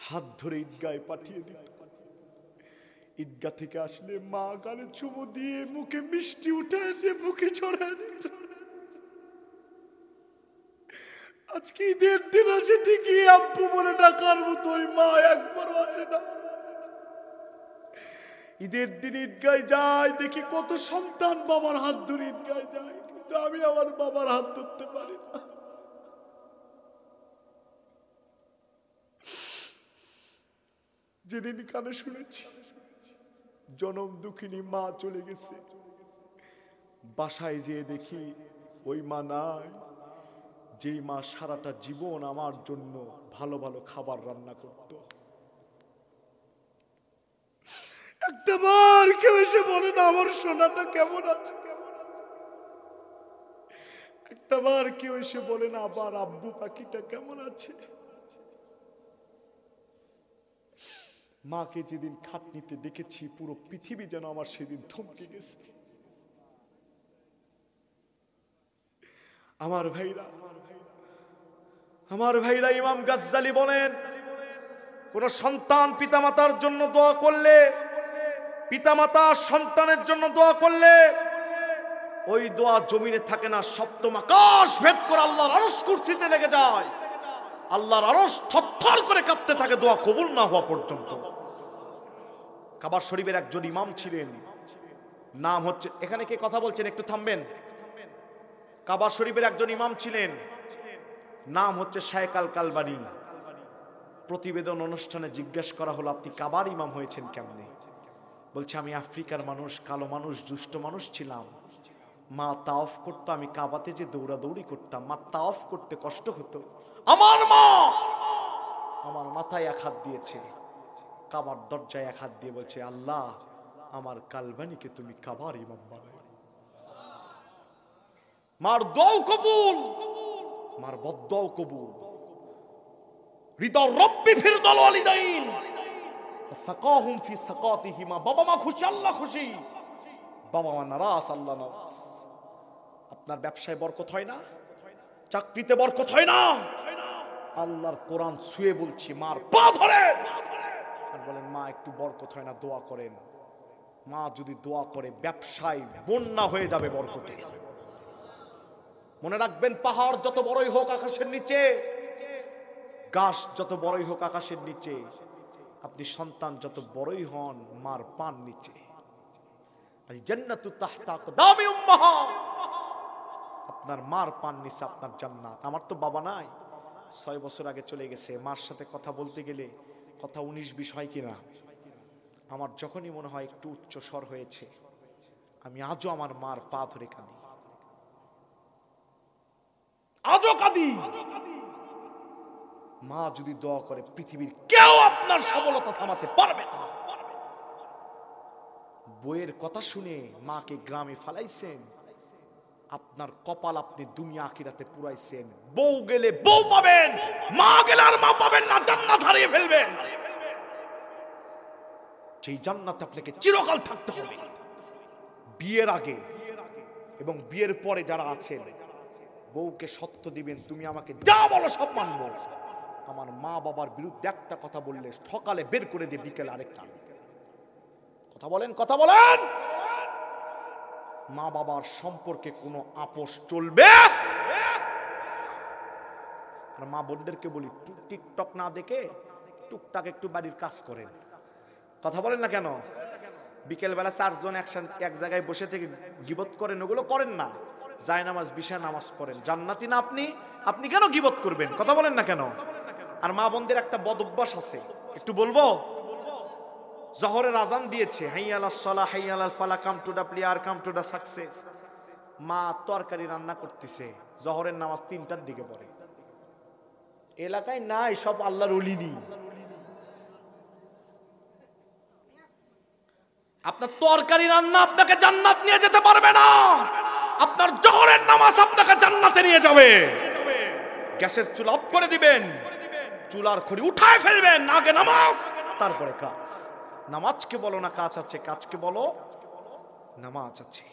হাত ধরে ঈদগাহে পাঠিয়ে দিত। ঈদগাহ থেকে আসলে মা গালে চুমু দিয়ে মুখে মিষ্টি উঠে দিয়ে মুখে ছড়ায় দিত। আজকে ঈদের দিন আসে ঠিকই, আব্বু বলে ডাকার মতো ওই মা একবারও আসে না। ঈদের দিন ঈদগায় যায়, দেখি কত সন্তান বাবার হাত ধরে ঈদগায় যায়, কিন্তু আমি আমার বাবার হাত ধরতে পারি না। যেদিন কানে শুনেছি জনম দুঃখিনী মা চলে গেছে, বাসায় যেয়ে দেখি ওই মা নাই, যেই মা সারাটা জীবন আমার জন্য ভালো ভালো খাবার রান্না করত। একটা বার কেউ এসে বলে না আমার সোনাটা কেমন আছে? একটা বার কেউ এসে বলে না আবার আব্বু পাখিটা কেমন আছে? মাকে যেদিন খাটনিতে দেখেছি পুরো পৃথিবী যেন আমার সেদিন থমকে গেছে। আমার ভাইরা ইমাম গাজ্জালি বলেন, কোন সন্তান পিতামাতার জন্য দোয়া করলে, পিতামাতা সন্তানের জন্য দোয়া করলে ওই দোয়া জমিনে থাকে না, সপ্তম আকাশ ভেদ করে আল্লাহর আরশ কুরসিতে লেগে যায়। আল্লাহর আরশ থরথর করে কাঁপতে থাকে দোয়া কবুল না হওয়া পর্যন্ত। কাবা শরীফের একজন ইমাম ছিলেন, নাম হচ্ছে, এখানে কে কথা বলছেন একটু থামবেন। কাবা শরীফের একজন ইমাম ছিলেন, নাম হচ্ছে শায়েখ আল কালবানি। প্রতিবেদন অনুষ্ঠানে জিজ্ঞাসা করা হলো, আপনি কাবার ইমাম হয়েছেন কেমনে? বলছে, আমি আফ্রিকার মানুষ, কালো মানুষ, দুষ্ট মানুষ ছিলাম। মা তাওয়াফ করতো, আমি কাবাতে যে দৌড়াদৌড়ি করতাম, মা তাওয়াফ করতে কষ্ট হতো। আমার মা আমার মাথায় এক হাত দিয়েছে, কাবার দরজায় এক হাত দিয়ে বলছে, আল্লাহ আমার কালবানিকে তুমি কাবার ইমাম বানাও। মার দোয়াও কবুল, মার বদদোয়াও কবুল। রিদা রব্বি ফিরদাল ওয়ালিদাইন সাকাহুম ফি সাকাতিহিমা। বাবা মা খুশি, আল্লাহ খুশি। বাবা মা নারাজ, আল্লাহ নারাজ। আপনার ব্যবসায় বরকত হয় না, চাকরিতে বরকত হয় না, আল্লাহর কোরআন ছুঁয়ে বলছি, মার পা ধরে আর বলেন, মা একটু বরকত হয় না, দোয়া করেন। মা যদি দোয়া করে ব্যবসায় বন্যা হয়ে যাবে বরকতে। মনে রাখবেন, পাহাড় যত বড়ই হোক আকাশের নিচে, গাছ যত বড়ই হোক আকাশের নিচে, আপনি সন্তান যত বড়ই হন মার পান নিচে। জান্নাতু তাহতা আকদামি উম্মাহাত, আপনার মার পান নিচে আপনার জান্নাত। আমার তো বাবা নাই, 6 বছর আগে চলে গেছে। মার সাথে কথা বলতে গেলে কথা 19-20 হয় কিনা, আমার যখনই মনে হয় একটু উচ্চ স্বর হয়েছে, আমি আজও আমার মার পা ধরে কাঁদি, আজও কাঁদি। মা যদি দোয়া করে পৃথিবীর কেউ আপনার সফলতা থামাতে পারবে না। বইয়ের কথা শুনে মাকে গ্রামে ফালাইছেন, আপনার কপাল আপনি দুনিয়া আখিরাতে পুরাইছেন। বউ গেলে বউ পাবেন, মা গেলে আর মা পাবেন না, জান্নাত হারিয়ে ফেলবেন। সেই জান্নাতে আপনাকে চিরকাল থাকতে হবে। বিয়ের আগে এবং বিয়ের পরে যারা আছেন, বউকে সত্য দিবেন, তুমি আমাকে যা বলো সব মানবো। আমার মা বাবার বিরুদ্ধে একটা কথা বললে সকালে বের করে দিয়ে বিকেলে আরেকটা। কথা বলেন, কথা বলেন। মা বাবার সম্পর্কে কোনো আপোষ চলবে। আর মা বোনদেরকে বলি, টিকটক না দেখে টুকটাক একটু বাড়ির কাজ করেন। কথা বলেন না কেন? বিকেল বেলা 4 জন এক জায়গায় বসে থেকে গীবত করেন, ওগুলো করেন না। যায় নামাজ, বিশাল নামাজ পড়েন, জান্নাতি না আপনি? আপনি কেন গীবত করবেন? কথা বলেন না কেন? আর মা বোনদের একটা বদ অভ্যাস আছে, একটু বলবো। জোহরের আজান দিয়েছে, হাইয়া আলাস সালাহ, হাইয়া আলাল ফালাহ, come to the player, come to the success. মা তরকারি রান্না করতেছে, জোহরের নামাজ 3টার দিকে পড়ে। এলাকায় নাই, সব আল্লাহর ওলি। আপনার তরকারি রান্না আপনাকে জান্নাত নিয়ে যেতে পারবে না, আপনার জোহরের নামাজ আপনাকে জান্নাতে নিয়ে যাবে। গ্যাসের চুলা অফ করে দিবেন, চুলার খড়ি উঠায় ফেলবেন, আগে নামাজ তারপরে কাজ। নামাজকে বলো না কাজ আছে, কাজকে বলো নামাজ আছে।